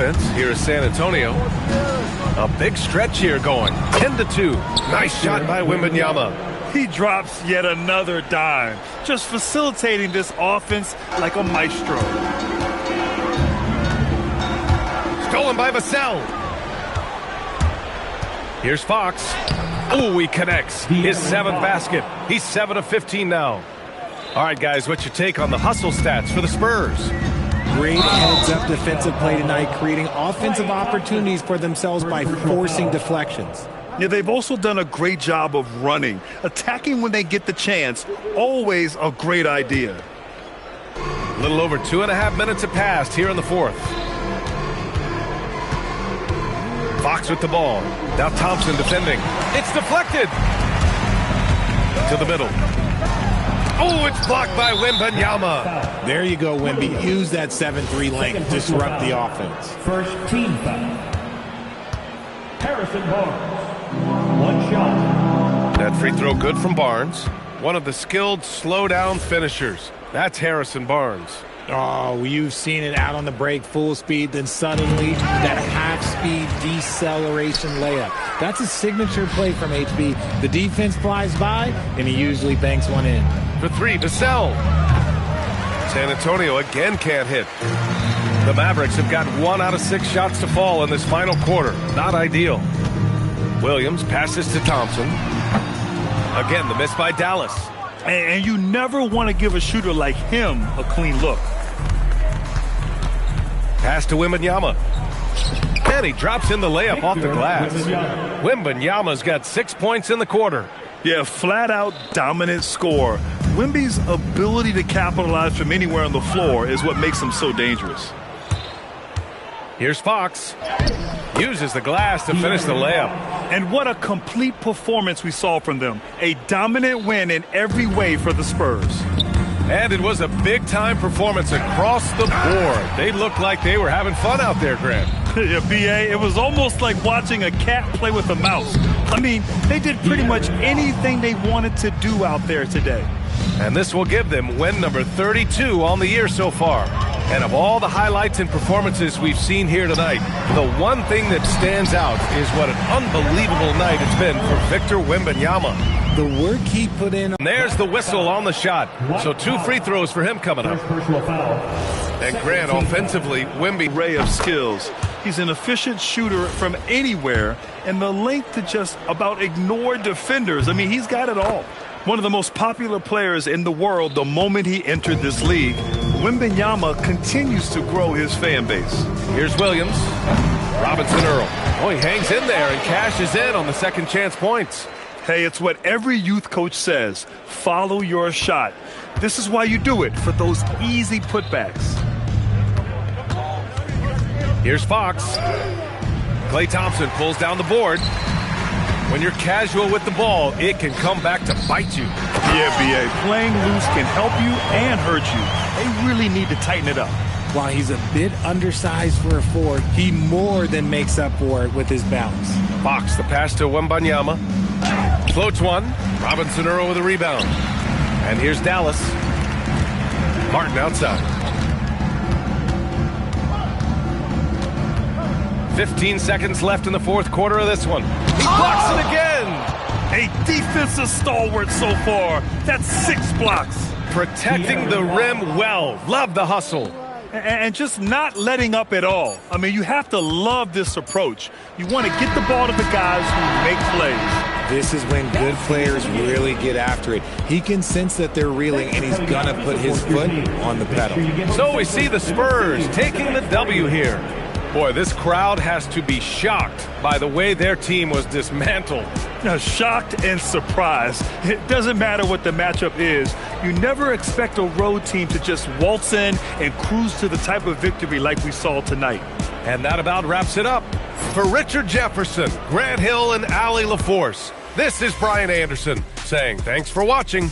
offense, here is San Antonio. A big stretch here going. 10-2. Nice shot by Wembanyama. He drops yet another dime, just facilitating this offense like a maestro. Stolen by Vassell. Here's Fox. Oh, he connects. His 7th basket. He's 7 of 15 now. All right, guys, what's your take on the hustle stats for the Spurs? Great heads-up defensive play tonight, creating offensive opportunities for themselves by forcing deflections. Yeah, they've also done a great job of running. Attacking when they get the chance, always a great idea. A little over 2.5 minutes have passed here in the 4th. Fox with the ball. Now Thompson defending. It's deflected. To the middle. Oh, it's blocked by Wembanyama. There you go, Wemby. Use that 7-3 length. Disrupt the offense. First team foul. Harrison Barnes. One shot. That free throw good from Barnes. One of the skilled slow-down finishers. That's Harrison Barnes. Oh, you've seen it out on the break, full speed, then suddenly that half-speed deceleration layup. That's a signature play from HB. The defense flies by, and he usually banks one in. For 3, Vassell. San Antonio again can't hit. The Mavericks have got 1 out of 6 shots to fall in this final quarter. Not ideal. Williams passes to Thompson. Again, the miss by Dallas. And you never want to give a shooter like him a clean look. Pass to Wembanyama. And he drops in the layup off the glass. Wembanyama's got 6 points in the quarter. Yeah, flat-out dominant score. Wemby's ability to capitalize from anywhere on the floor is what makes him so dangerous. Here's Fox. Uses the glass to finish the layup. And what a complete performance we saw from them. A dominant win in every way for the Spurs. And it was a big-time performance across the board. They looked like they were having fun out there, Grant. Yeah, B.A., it was almost like watching a cat play with a mouse. I mean, they did pretty much anything they wanted to do out there today. And this will give them win number 32 on the year so far. And of all the highlights and performances we've seen here tonight, the one thing that stands out is what an unbelievable night it's been for Victor Wembanyama. The work he put in. And there's the whistle on the shot. So 2 free throws for him coming up. And Grant, offensively, Wemby. Array of skills. He's an efficient shooter from anywhere, and the length to just about ignore defenders. I mean, he's got it all. One of the most popular players in the world the moment he entered this league. Wembanyama continues to grow his fan base. Here's Williams. Robinson Earl. Oh, he hangs in there and cashes in on the second chance points. Hey, it's what every youth coach says. Follow your shot. This is why you do it, for those easy putbacks. Here's Fox. Klay Thompson pulls down the board. When you're casual with the ball, it can come back to bite you. Yeah, B.A., playing loose can help you and hurt you. They really need to tighten it up. While he's a bit undersized for a 4, he more than makes up for it with his bounce. Fox, the pass to Wembanyama. Floats one. Robinson Earl with a rebound. And here's Dallas. Martin outside. 15 seconds left in the 4th quarter of this one. He blocks it again. A defensive stalwart so far. That's 6 blocks. Protecting the rim well. Love the hustle. And just not letting up at all. I mean, you have to love this approach. You want to get the ball to the guys who make plays. This is when good players really get after it. He can sense that they're reeling, and he's going to put his foot on the pedal. So we see the Spurs taking the W here. Boy, this crowd has to be shocked by the way their team was dismantled. Now, shocked and surprised. It doesn't matter what the matchup is. You never expect a road team to just waltz in and cruise to the type of victory like we saw tonight. And that about wraps it up. For Richard Jefferson, Grant Hill, and Allie LaForce, this is Brian Anderson saying thanks for watching.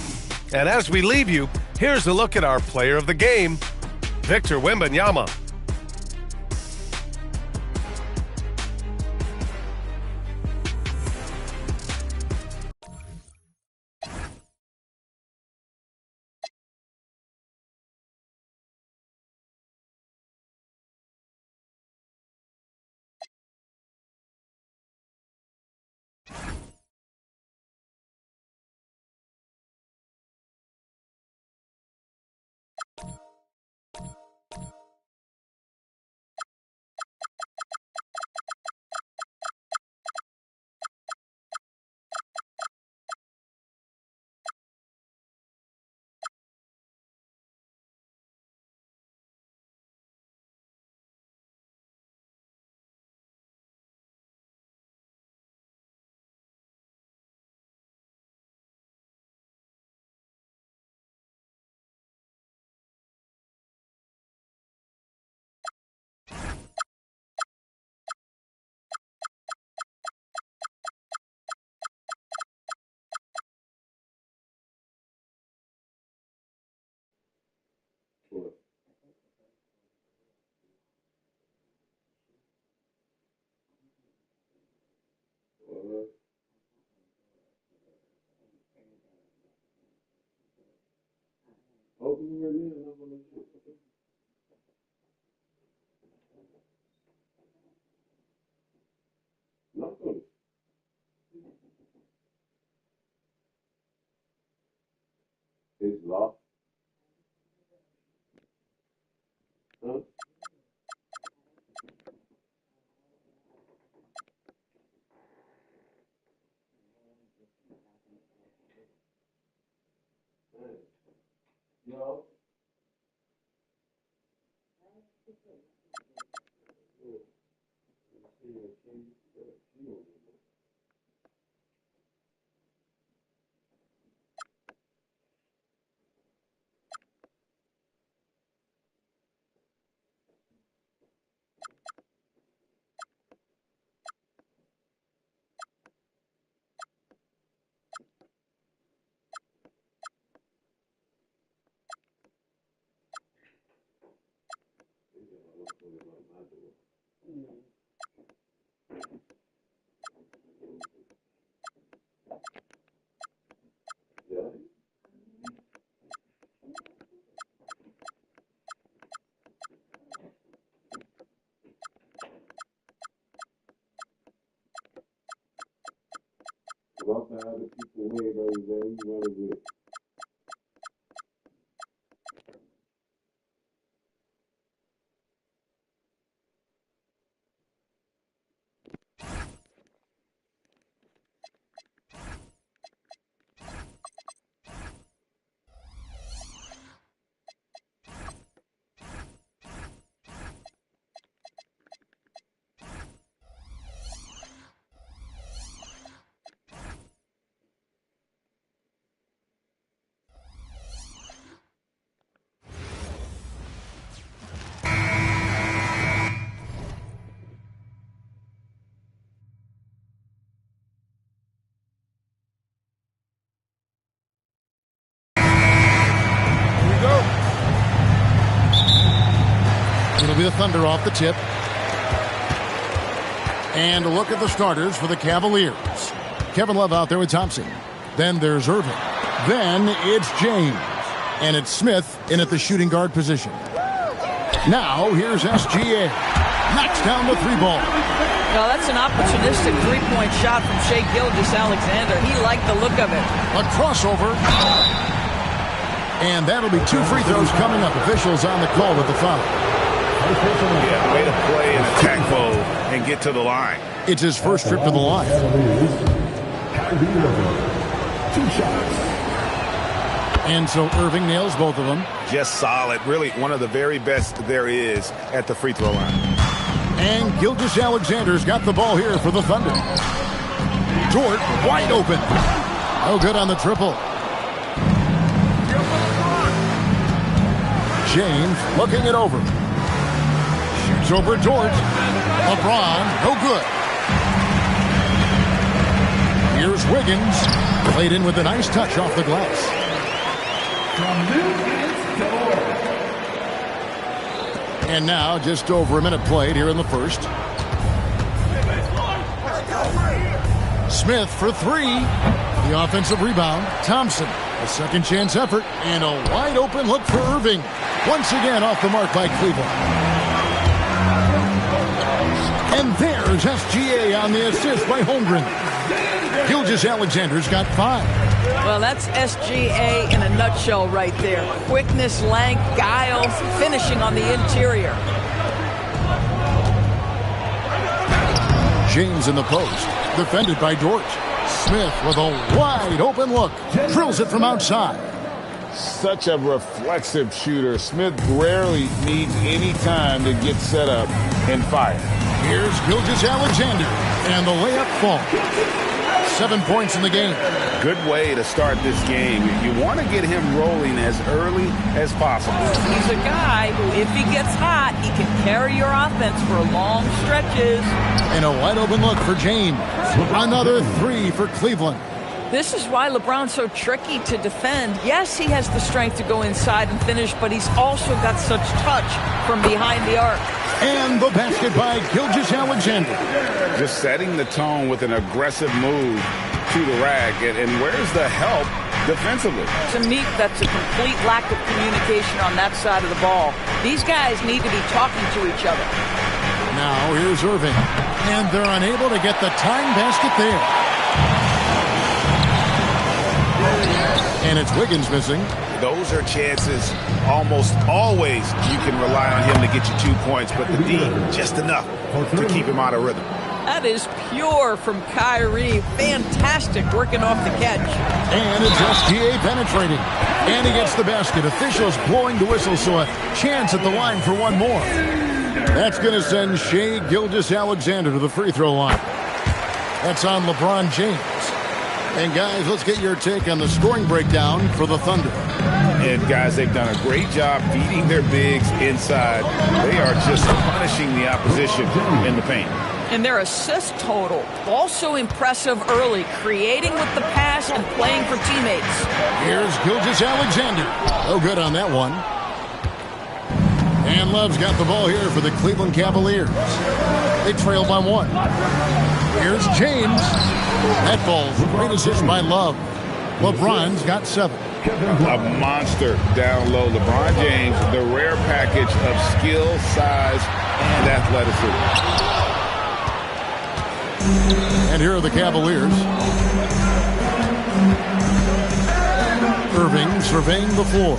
And as we leave you, here's a look at our player of the game, Victor Wembanyama. Open it in. I'm gonna do it. Nothing. It's locked. Huh? No. Walk the other people way, baby. You want to get. It'll be the Thunder off the tip. And a look at the starters for the Cavaliers. Kevin Love out there with Thompson. Then there's Irving. Then it's James. And it's Smith in at the shooting guard position. Now here's SGA. Knocks down the three ball. No, that's an opportunistic three-point shot from Shai Gilgeous-Alexander. He liked the look of it. A crossover. And that'll be 2 free throws coming up. Officials on the call with the foul. Yeah, way to play in attack mode and get to the line. It's his first trip to the line. 2 shots. And so Irving nails both of them. Just solid. Really one of the very best there is at the free throw line. And Gilgeous-Alexander's got the ball here for the Thunder. Dort wide open. No good on the triple. James looking it over. Shoots over Dort. LeBron, no good. Here's Wiggins. Played in with a nice touch off the glass. And now just over a minute played here in the first. Smith for 3. The offensive rebound. Thompson. A second chance effort. And a wide open look for Irving. Once again off the mark by Cleveland. And there's SGA on the assist by Holmgren. Gilgeous-Alexander's got 5. Well, that's SGA in a nutshell right there. Quickness, length, guile, finishing on the interior. James in the post. Defended by Dort. Smith with a wide open look. Drills it from outside. Such a reflexive shooter. Smith rarely needs any time to get set up and fire. Here's Gilgeous-Alexander. And the layup falls. 7 points in the game. Good way to start this game. You want to get him rolling as early as possible. He's a guy who, if he gets hot, he can carry your offense for long stretches. And a wide open look for James. Another 3 for Cleveland. This is why LeBron's so tricky to defend. Yes, he has the strength to go inside and finish, but he's also got such touch from behind the arc. And the basket by Gilgeous-Alexander. Just setting the tone with an aggressive move to the rack. And where's the help defensively. To me, that's a complete lack of communication on that side of the ball. These guys need to be talking to each other. Now here's Irving, and they're unable to get the tying basket there. And it's Wiggins missing. Those are chances almost always you can rely on him to get you 2 points, but the D, just enough to keep him out of rhythm. That is pure from Kyrie. Fantastic working off the catch. And it's SGA penetrating. And he gets the basket. Officials blowing the whistle, so a chance at the line for one more. That's going to send Shai Gilgeous-Alexander to the free throw line. That's on LeBron James. And, guys, let's get your take on the scoring breakdown for the Thunder. And, guys, they've done a great job feeding their bigs inside. They are just punishing the opposition in the paint. And their assist total, also impressive early, creating with the pass and playing for teammates. Here's Gilgeous-Alexander. Oh, good on that one. And Love's got the ball here for the Cleveland Cavaliers. They trail by 1. Here's James. That falls. Great assist by Love. LeBron's got 7. A monster down low. LeBron James, the rare package of skill, size, and athleticism. And here are the Cavaliers. Irving surveying the floor.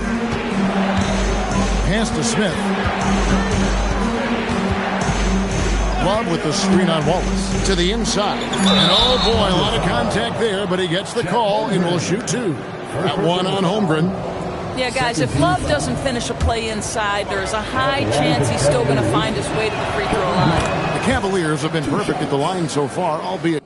Pass to Smith. Love with the screen on Wallace. To the inside. And oh boy, a lot of contact there, but he gets the call and will shoot 2. That one on Holmgren. Yeah, guys, if Love doesn't finish a play inside, there's a high chance he's still going to find his way to the free throw line. The Cavaliers have been perfect at the line so far, albeit...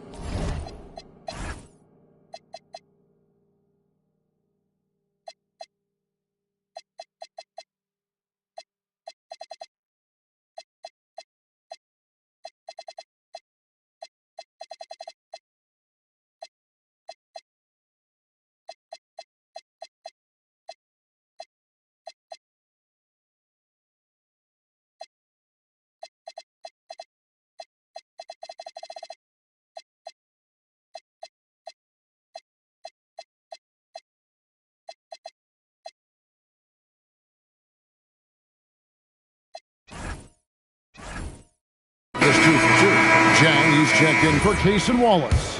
Just 2 for 2. Jang, he's checked in for Case and Wallace.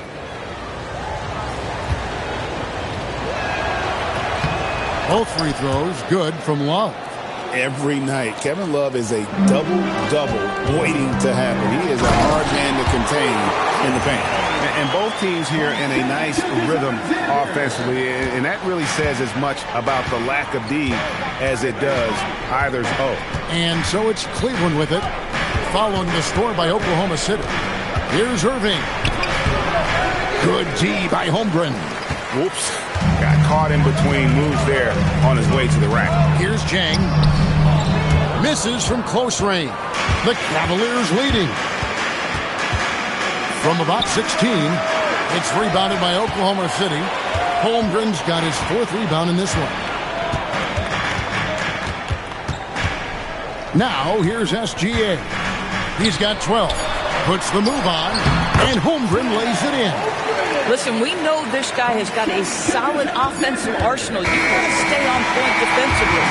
Both free throws good from Love. Every night, Kevin Love is a double-double waiting to happen. He is a hard man to contain in the paint. And both teams here in a nice rhythm offensively, and that really says as much about the lack of D as it does either's O. And so it's Cleveland with it, following the score by Oklahoma City. Here's Irving. Good D by Holmgren. Whoops. Got caught in between moves there on his way to the rack. Here's Jang. Misses from close range. The Cavaliers leading. From about 16, it's rebounded by Oklahoma City. Holmgren's got his 4th rebound in this one. Now, here's SGA. He's got 12. Puts the move on, and Holmgren lays it in. Listen, we know this guy has got a solid offensive arsenal. You can stay on point defensively.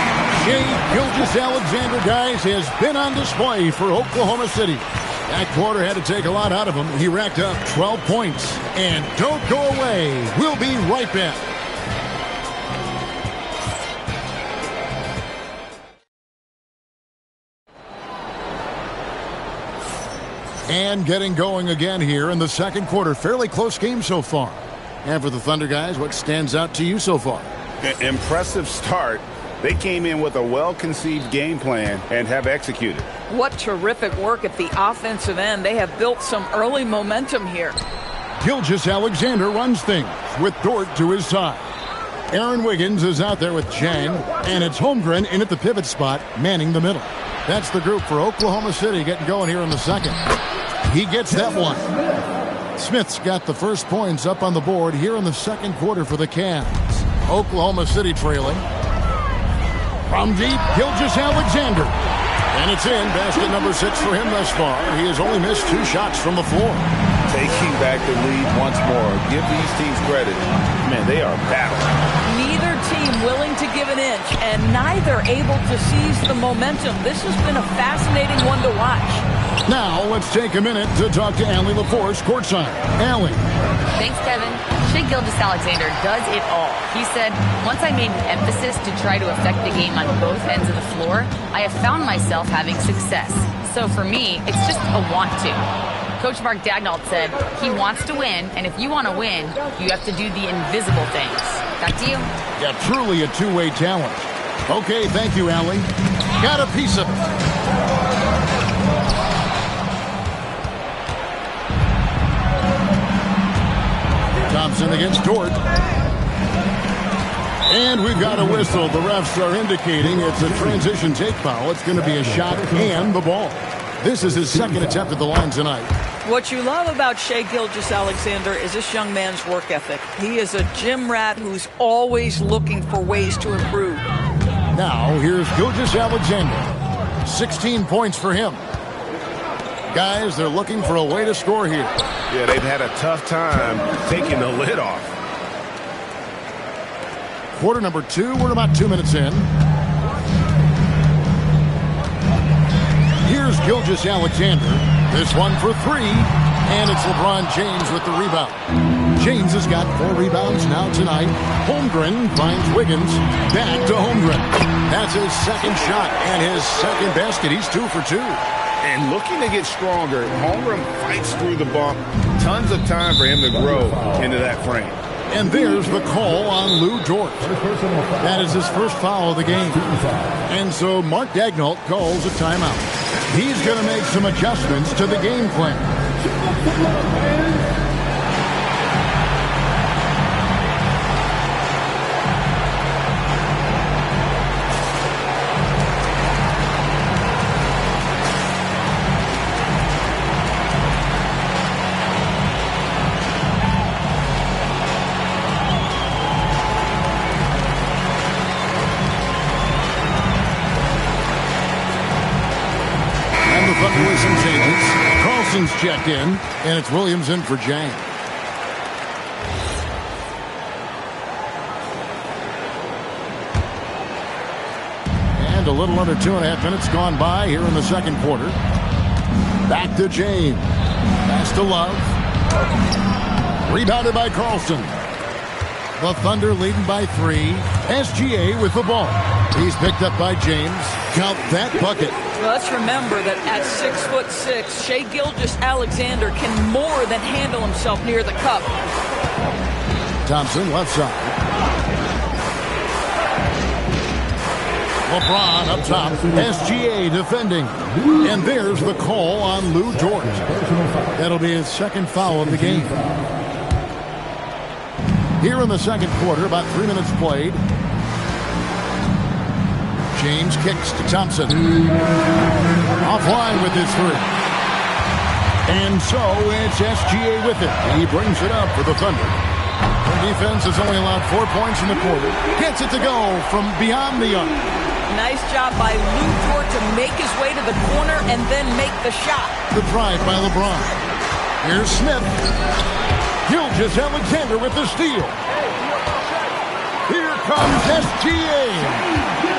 Shai Gilgeous-Alexander, guys, has been on display for Oklahoma City. That quarter had to take a lot out of him. He racked up 12 points. And don't go away. We'll be right back. And getting going again here in the second quarter. Fairly close game so far. And for the Thunder guys, what stands out to you so far? Impressive start. They came in with a well-conceived game plan and have executed. What terrific work at the offensive end. They have built some early momentum here. Gilgeous-Alexander runs things with Dort to his side. Aaron Wiggins is out there with Jang, and it's Holmgren in at the pivot spot, manning the middle. That's the group for Oklahoma City getting going here in the second. He gets that one. Smith's got the first points up on the board here in the second quarter for the Cavs. Oklahoma City trailing. From deep, Gilgeous-Alexander. And it's in. Basket number 6 for him thus far. He has only missed 2 shots from the floor. taking back the lead once more. Give these teams credit. Man, they are battling. Neither team willing to give an inch, and neither able to seize the momentum. This has been a fascinating one to watch. Now, let's take a minute to talk to Allie LaForce courtside. Allie. Thanks, Kevin. Shai Gilgeous-Alexander does it all. He said, once I made an emphasis to try to affect the game on both ends of the floor, I have found myself having success. So for me, it's just a want to. Coach Mark Daigneault said he wants to win, and if you want to win, you have to do the invisible things. Back to you. Yeah, truly a two-way challenge. Okay, thank you, Allie. Got a piece of it. Thompson against Dort. And we've got a whistle. The refs are indicating it's a transition take foul. It's going to be a shot and the ball. This is his second attempt at the line tonight. What you love about Shai Gilgeous-Alexander is this young man's work ethic. He is a gym rat who's always looking for ways to improve. Now, here's Gilgeous-Alexander. 16 points for him. Guys, they're looking for a way to score here. Yeah, they've had a tough time taking the lid off. Quarter number 2, we're about 2 minutes in. Here's Gilgeous-Alexander. This one for 3, and it's LeBron James with the rebound. James has got 4 rebounds now tonight. Holmgren finds Wiggins. Back to Holmgren. That's his second shot and his second basket. He's 2 for 2. And looking to get stronger, Holmgren fights through the bump. Tons of time for him to grow into that frame. And there's the call on Lou Dort. That is his first foul of the game. And so Mark Daigneault calls a timeout. He's going to make some adjustments to the game plan. With some changes. Carlson's checked in, and it's Williams in for Jang. And a little under 2.5 minutes gone by here in the second quarter. Back to James. Pass to Love. Rebounded by Carlson. The Thunder leading by 3. SGA with the ball. He's picked up by James. Count that bucket. Well, let's remember that at 6'6", Shai Gilgeous-Alexander can more than handle himself near the cup. Thompson left side. LeBron up top. SGA defending. And there's the call on Lou Dort. That'll be his second foul of the game. Here in the second quarter, about 3 minutes played. James kicks to Thompson. Offline with his 3. And so it's SGA with it. He brings it up for the Thunder. The defense has only allowed 4 points in the quarter. Gets it to go from beyond the arc. Nice job by Lou Dort to make his way to the corner and then make the shot. The drive by LeBron. Here's Smith. Gilgeous-Alexander with the steal. Here comes SGA.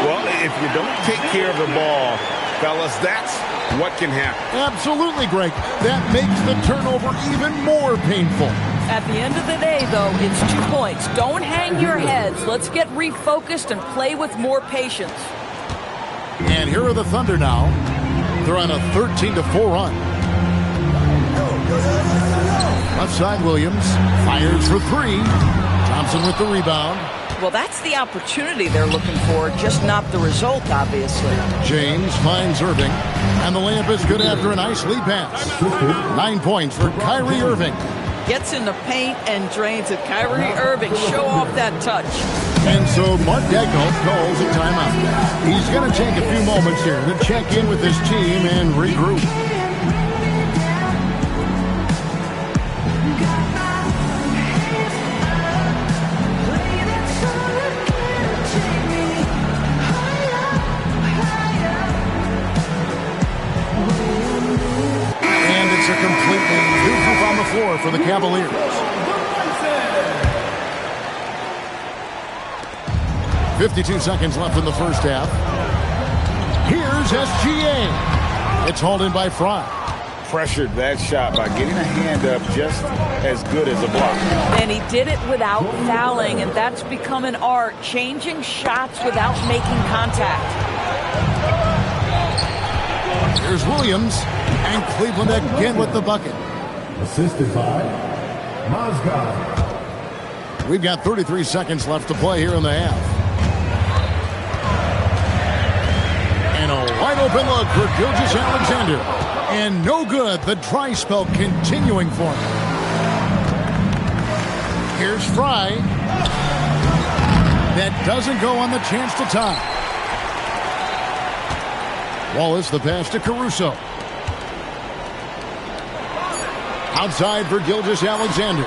Well, if you don't take care of the ball, fellas, that's what can happen. Absolutely, Greg. That makes the turnover even more painful. At the end of the day, though, it's 2 points. Don't hang your heads. Let's get refocused and play with more patience. And here are the Thunder now. They're on a 13-4 run. Left side, Williams fires for 3. Thompson with the rebound. Well, that's the opportunity they're looking for, just not the result, obviously. James finds Irving, and the layup is good after a nice lead pass. 9 points for Kyrie Irving. Gets in the paint and drains it. Kyrie Irving, show off that touch. And so Mark Daigneault calls a timeout. He's going to take a few moments here to check in with his team and regroup. floor for the Cavaliers. 52 seconds left in the first half. Here's SGA. It's hauled in by Fry. Pressured that shot by getting a hand up just as good as a block. And he did it without fouling, and that's become an art, changing shots without making contact. Here's Williams, and Cleveland again with the bucket. Assisted by Mozgov. We've got 33 seconds left to play here in the half. And a wide open look for Gilgeous-Alexander. And no good. The dry spell continuing for him. Here's Fry. That doesn't go on the chance to tie. Wallace, the pass to Caruso. Outside for Gilgeous-Alexander.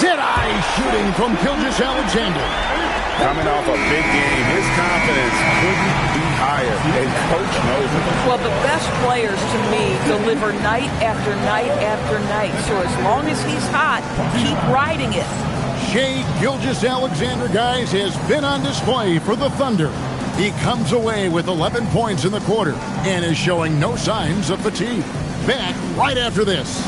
Dead-eye shooting from Gilgeous-Alexander. Coming off a big game, his confidence couldn't be higher, and Coach knows it. Well, the best players, to me, deliver night after night after night. So as long as he's hot, keep riding it. Shai Gilgeous-Alexander, guys, has been on display for the Thunder. He comes away with 11 points in the quarter and is showing no signs of fatigue. Back right after this.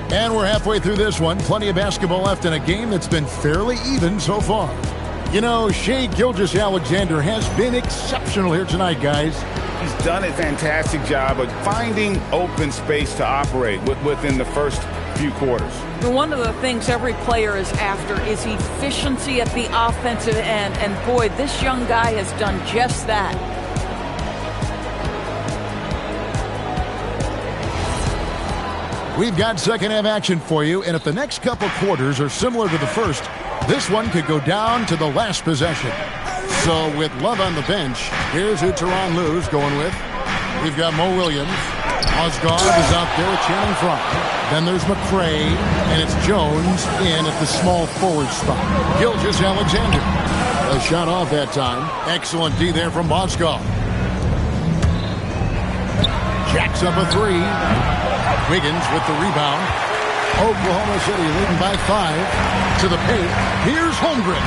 And we're halfway through this one. Plenty of basketball left in a game that's been fairly even so far. You know, Shai Gilgeous-Alexander has been exceptional here tonight, guys. He's done a fantastic job of finding open space to operate within the first few quarters. One of the things every player is after is efficiency at the offensive end. And boy, this young guy has done just that. We've got second half action for you, and if the next couple quarters are similar to the first, this one could go down to the last possession. So with Love on the bench, here's who Tyronn Lue's going with. We've got Mo Williams. Mozgov is out there with Channing Frye. Then there's McCray, and it's Jones in at the small forward spot. Gilgeous-Alexander. A shot off that time. Excellent D there from Mozgov. Jacks up a three. Wiggins with the rebound. Oklahoma City leading by 5 to the paint. Here's Holmgren,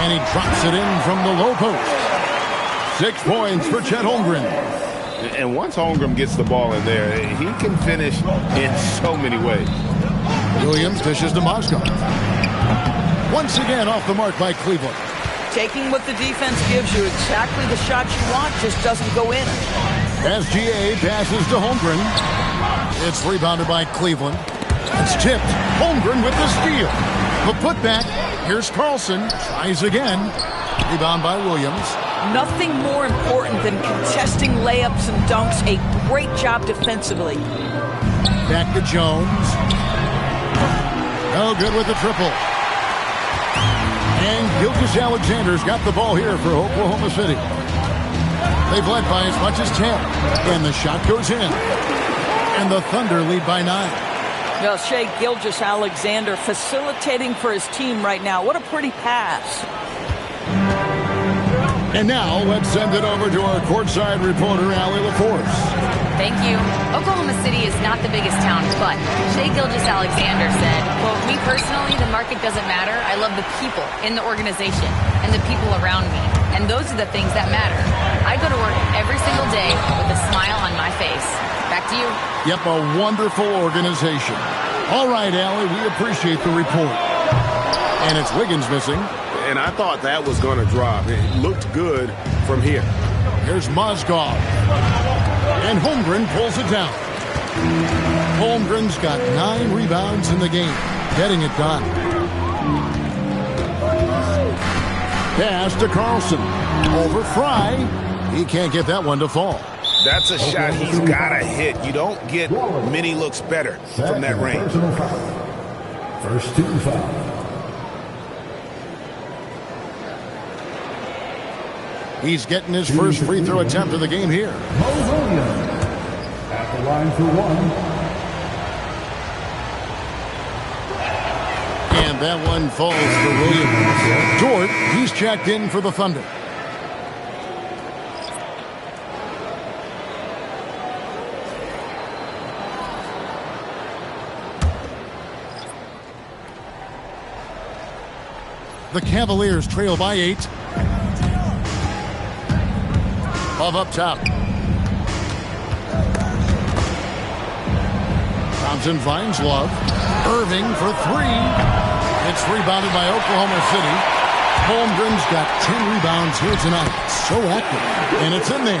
and he drops it in from the low post. 6 points for Chet Holmgren. And once Holmgren gets the ball in there, he can finish in so many ways. Williams dishes to Mozgov. Once again off the mark by Cleveland. Taking what the defense gives you, exactly the shot you want, just doesn't go in. SGA passes to Holmgren. It's rebounded by Cleveland. It's tipped. Holmgren with the steal. The putback. Here's Carlson. Tries again. Rebound by Williams. Nothing more important than contesting layups and dunks. A great job defensively. Back to Jones. No good with the triple. And Gilgeous-Alexander's got the ball here for Oklahoma City. They've led by as much as 10. And the shot goes in. And the Thunder lead by 9. Well, Shai Gilgeous-Alexander facilitating for his team right now. What a pretty pass. And now let's send it over to our courtside reporter, Allie LaForce. Thank you. Oklahoma City is not the biggest town, but Shai Gilgeous-Alexander said, quote, "Me personally, the market doesn't matter. I love the people in the organization and the people around me. And those are the things that matter. I go to work every single day with a smile on my face." Back to you. Yep, a wonderful organization. All right, Allie, we appreciate the report. And it's Wiggins missing. And I thought that was going to drop. It looked good from here. Here's Mozgov. And Holmgren pulls it down. Holmgren's got 9 rebounds in the game. Getting it done. Pass to Carlson. Over Fry. He can't get that one to fall. That's a shot he's got to hit. You don't get many looks better from that range. First team foul. He's getting his first free throw attempt of the game here. Mo Williams at the line for one. And that one falls for Williams. Dort, he's checked in for the Thunder. The Cavaliers trail by 8. Love up top. Thompson finds Love. Irving for 3. It's rebounded by Oklahoma City. Holmgren's got 10 rebounds here tonight. So active. And it's in there.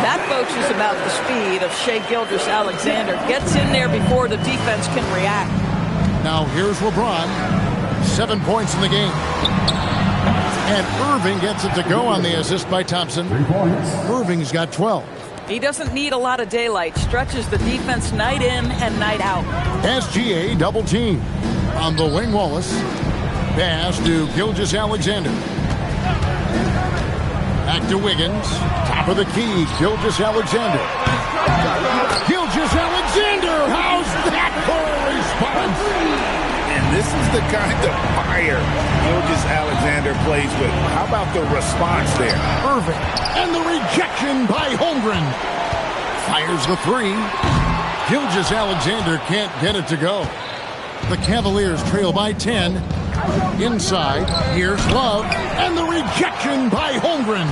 That, folks, is about the speed of Shai Gilgeous-Alexander. Gets in there before the defense can react. Now here's LeBron. 7 points in the game. And Irving gets it to go on the assist by Thompson. 3 points. Irving's got 12. He doesn't need a lot of daylight. Stretches the defense night in and night out. SGA double team. On the wing, Wallace. Pass to Gilgeous-Alexander. Back to Wiggins. Top of the key, Gilgeous-Alexander. Gilgeous-Alexander! How's that for a response? And this is the kind of fire Gilgeous-Alexander plays with. How about the response there? Irving. And the rejection by Holmgren. Fires the 3. Gilgeous-Alexander can't get it to go. The Cavaliers trail by 10. Inside, here's Love. And the rejection by Holmgren.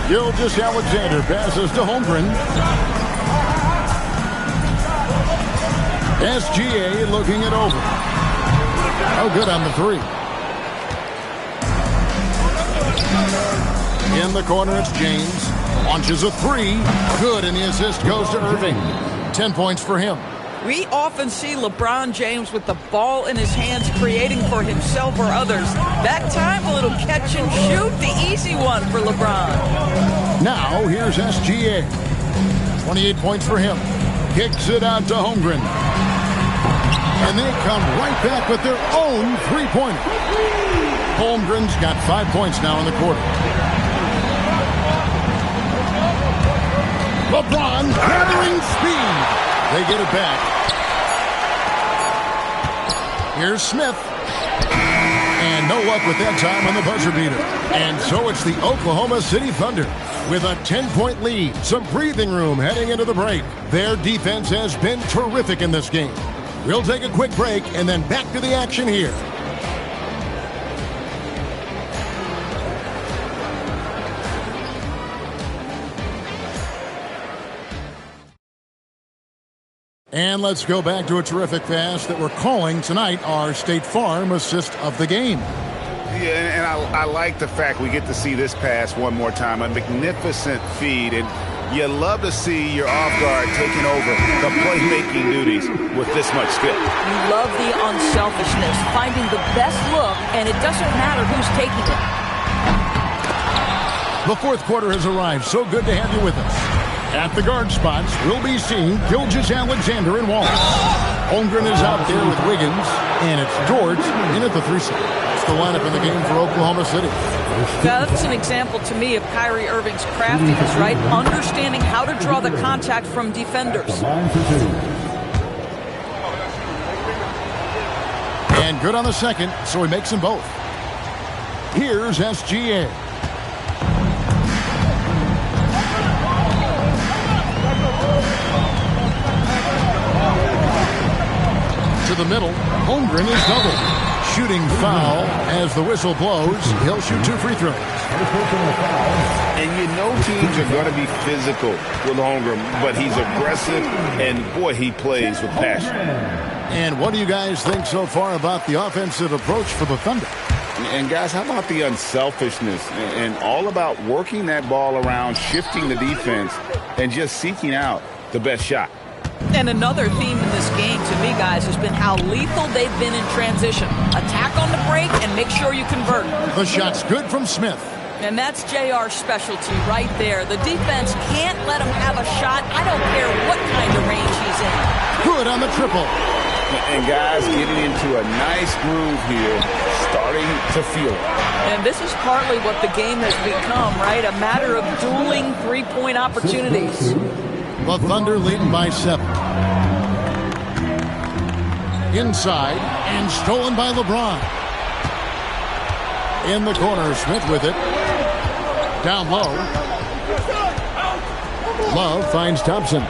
Gilgeous-Alexander passes to Holmgren. SGA looking it over. Oh, good on the 3. In the corner, it's James. Launches a 3. Good, and the assist goes to Irving. 10 points for him. We often see LeBron James with the ball in his hands, creating for himself or others. That time, a little catch and shoot, the easy one for LeBron. Now, here's SGA. 28 points for him. Kicks it out to Holmgren. And they come right back with their own 3-pointer. Holmgren's got 5 points now in the quarter. LeBron gathering speed. They get it back. Here's Smith. And no luck with that time on the buzzer beater. And so it's the Oklahoma City Thunder with a 10-point lead. Some breathing room heading into the break. Their defense has been terrific in this game. We'll take a quick break and then back to the action here. And let's go back to a terrific pass that we're calling tonight our State Farm assist of the game. Yeah, and I like the fact we get to see this pass one more time. A magnificent feed, and you love to see your off guard taking over the playmaking duties with this much skill. You love the unselfishness, finding the best look, and it doesn't matter who's taking it. The fourth quarter has arrived. So good to have you with us. At the guard spots, we'll be seeing Gilgeous-Alexander and Wallace. Holmgren is out there with Wiggins, and it's George in at the 3 spot. That's the lineup in the game for Oklahoma City. That's an example to me of Kyrie Irving's craftiness, right? Understanding how to draw the contact from defenders. And good on the second, so he makes them both. Here's SGA. To the middle, Holmgren is doubled. Shooting foul as the whistle blows. He'll shoot 2 free throws. And you know teams are going to be physical with Holmgren, but he's aggressive, and boy, he plays with passion. And what do you guys think so far about the offensive approach for the Thunder? And guys, how about the unselfishness and all about working that ball around, shifting the defense, and just seeking out the best shot? And another theme in this game, to me, guys, has been how lethal they've been in transition. Attack on the break and make sure you convert. The shot's good from Smith. And that's JR's specialty right there. The defense can't let him have a shot. I don't care what kind of range he's in. Good on the triple. And guys getting into a nice groove here, starting to feel it. And this is partly what the game has become, right? A matter of dueling three-point opportunities. The Thunder leading by 7. Inside and stolen by LeBron. In the corner, Smith with it. Down low. Love finds Thompson.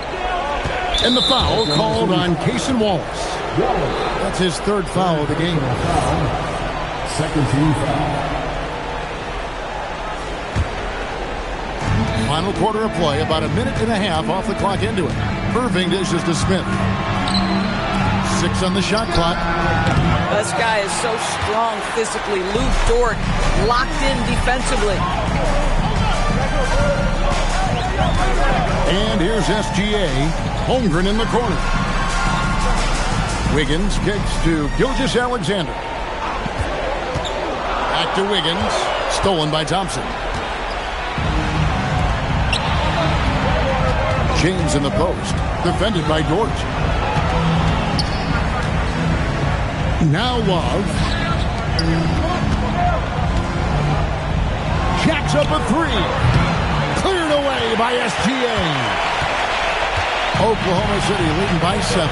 And the foul called on Cason Wallace. That's his 3rd foul of the game. Second team foul. Final quarter of play, about a minute and a half off the clock into it. Irving dishes to Smith. 6 on the shot clock. This guy is so strong physically. Lou Dort locked in defensively. And here's SGA. Holmgren in the corner. Wiggins kicks to Gilgeous-Alexander. Back to Wiggins. Stolen by Thompson. James in the post. Defended by Dort. Now Love. Jacks up a 3. Cleared away by SGA. Oklahoma City leading by 7.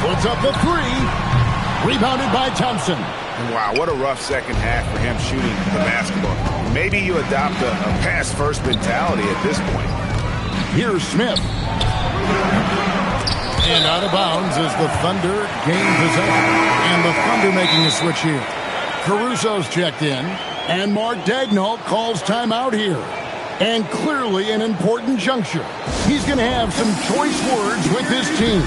Puts up the 3. Rebounded by Thompson. Wow, what a rough second half for him shooting the basketball. Maybe you adopt a pass-first mentality at this point. Here's Smith. And out of bounds as the Thunder gain possession. And the Thunder making a switch here. Caruso's checked in. And Mark Daigneault calls timeout here. And clearly an important juncture. He's going to have some choice words with his team.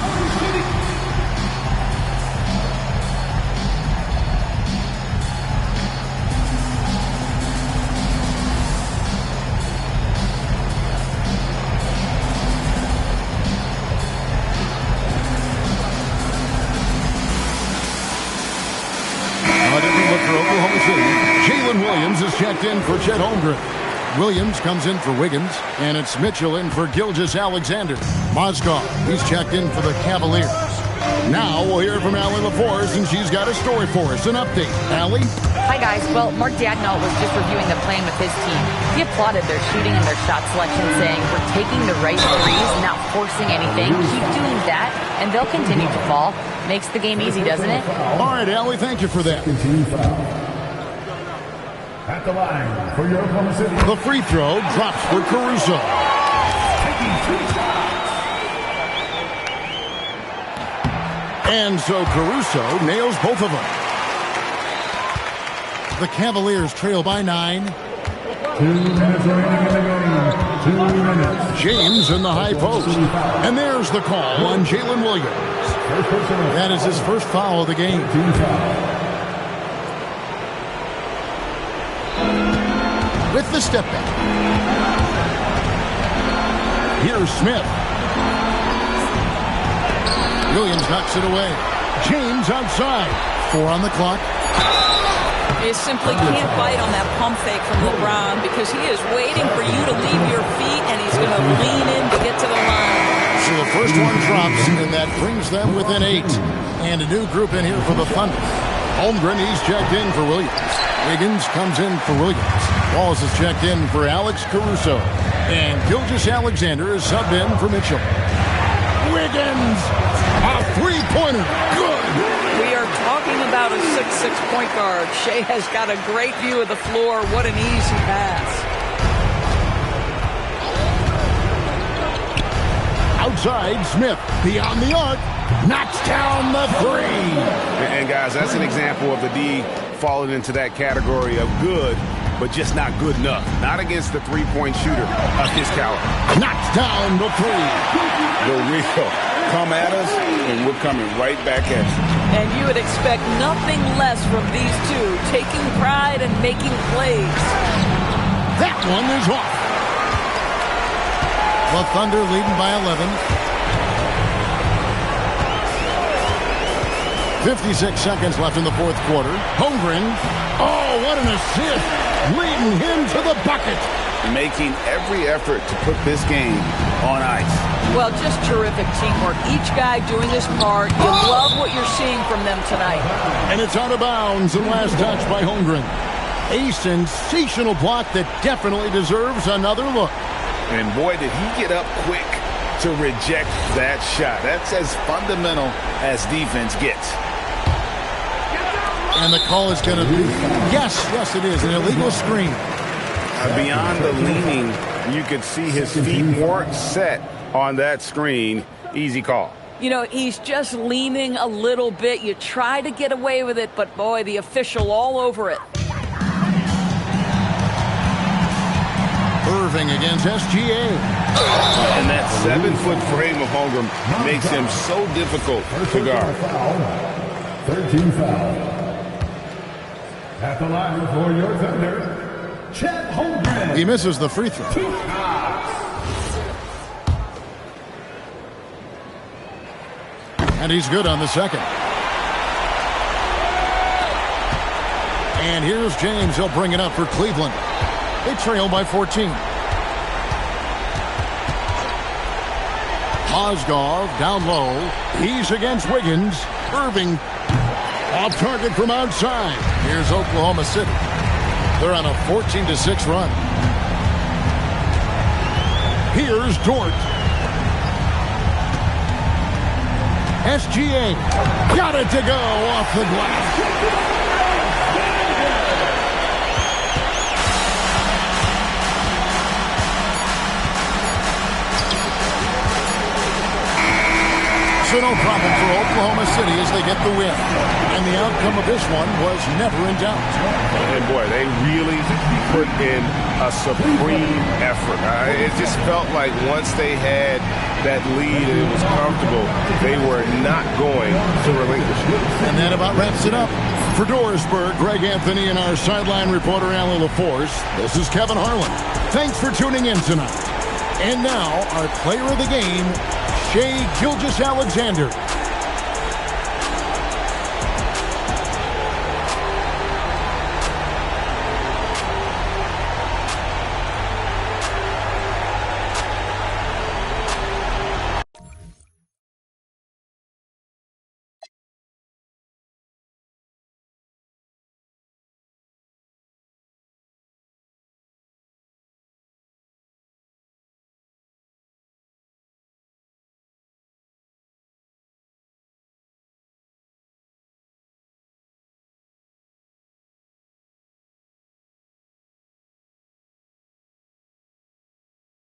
For Oklahoma City, Jalen Williams is checked in for Chet Holmgren. Williams comes in for Wiggins, and it's Mitchell in for Gilgeous-Alexander. Mozgov, he's checked in for the Cavaliers. Now we'll hear from Allie LaForce, and she's got a story for us. An update. Allie? Hi, guys. Well, Mark Daigneault was just reviewing the plan with his team. He applauded their shooting and their shot selection, saying, we're taking the right threes, not forcing anything. Keep doing that, and they'll continue to fall. Makes the game easy, doesn't it? All right, Allie, thank you for that. At the line for your Oklahoma City. The free throw drops for Caruso. Taking 3 shots. And so Caruso nails both of them. The Cavaliers trail by 9. 2 minutes remaining in the game. 2 minutes. James in the high post. And there's the call on Jalen Williams. That is his first foul of the game. With the step back. Here's Smith. Williams knocks it away. James outside. 4 on the clock. You simply can't bite on that pump fake from LeBron because he is waiting for you to leave your feet and he's going to lean in to get to the line. So the first one drops, and that brings them within 8. And a new group in here for the Thunder. Holmgren, he's checked in for Williams. Wiggins comes in for Williams. Wallace is checked in for Alex Caruso. And Gilgeous-Alexander is subbed in for Mitchell. Wiggins! A 3-pointer! Good! We are talking about a 6'6" point guard. Shea has got a great view of the floor. What an easy pass. Outside, Smith, beyond the arc, knocks down the 3. And guys, that's an example of the D falling into that category of good, but just not good enough. Not against the three-point shooter of his caliber. Knocks down the 3. The real. Come at us, and we're coming right back at you. And you would expect nothing less from these two, taking pride and making plays. That one is off. The Thunder leading by 11. 56 seconds left in the fourth quarter. Holmgren. Oh, what an assist. Leading him to the bucket. Making every effort to put this game on ice. Well, just terrific teamwork. Each guy doing his part. You love what you're seeing from them tonight. And it's out of bounds and last touch by Holmgren. A sensational block that definitely deserves another look. And boy, did he get up quick to reject that shot. That's as fundamental as defense gets. And the call is going to be, yes, it is, an illegal screen. Beyond the leaning, you could see his feet weren't set on that screen. Easy call. You know, he's just leaning a little bit. You try to get away with it, but boy, the official all over it. Irving against SGA. And that 7-foot frame of Holmgren makes him so difficult to guard. 13 foul. At the line for your Thunder, Chet Holmgren. He misses the free throw. And he's good on the second. And here's James. He'll bring it up for Cleveland. They trail by 14. Mozgov down low. He's against Wiggins. Irving off target from outside. Here's Oklahoma City. They're on a 14-6 run. Here's Dort. SGA got it to go off the glass. So no problem for Oklahoma City as they get the win. And the outcome of this one was never in doubt. And boy, they really put in a supreme effort. It just felt like once they had that lead and it was comfortable, they were not going to relinquish it. And that about wraps it up. For Dorisburg, Greg Anthony and our sideline reporter, Alan LaForce, this is Kevin Harlan. Thanks for tuning in tonight. And now, our player of the game, Shai Gilgeous-Alexander.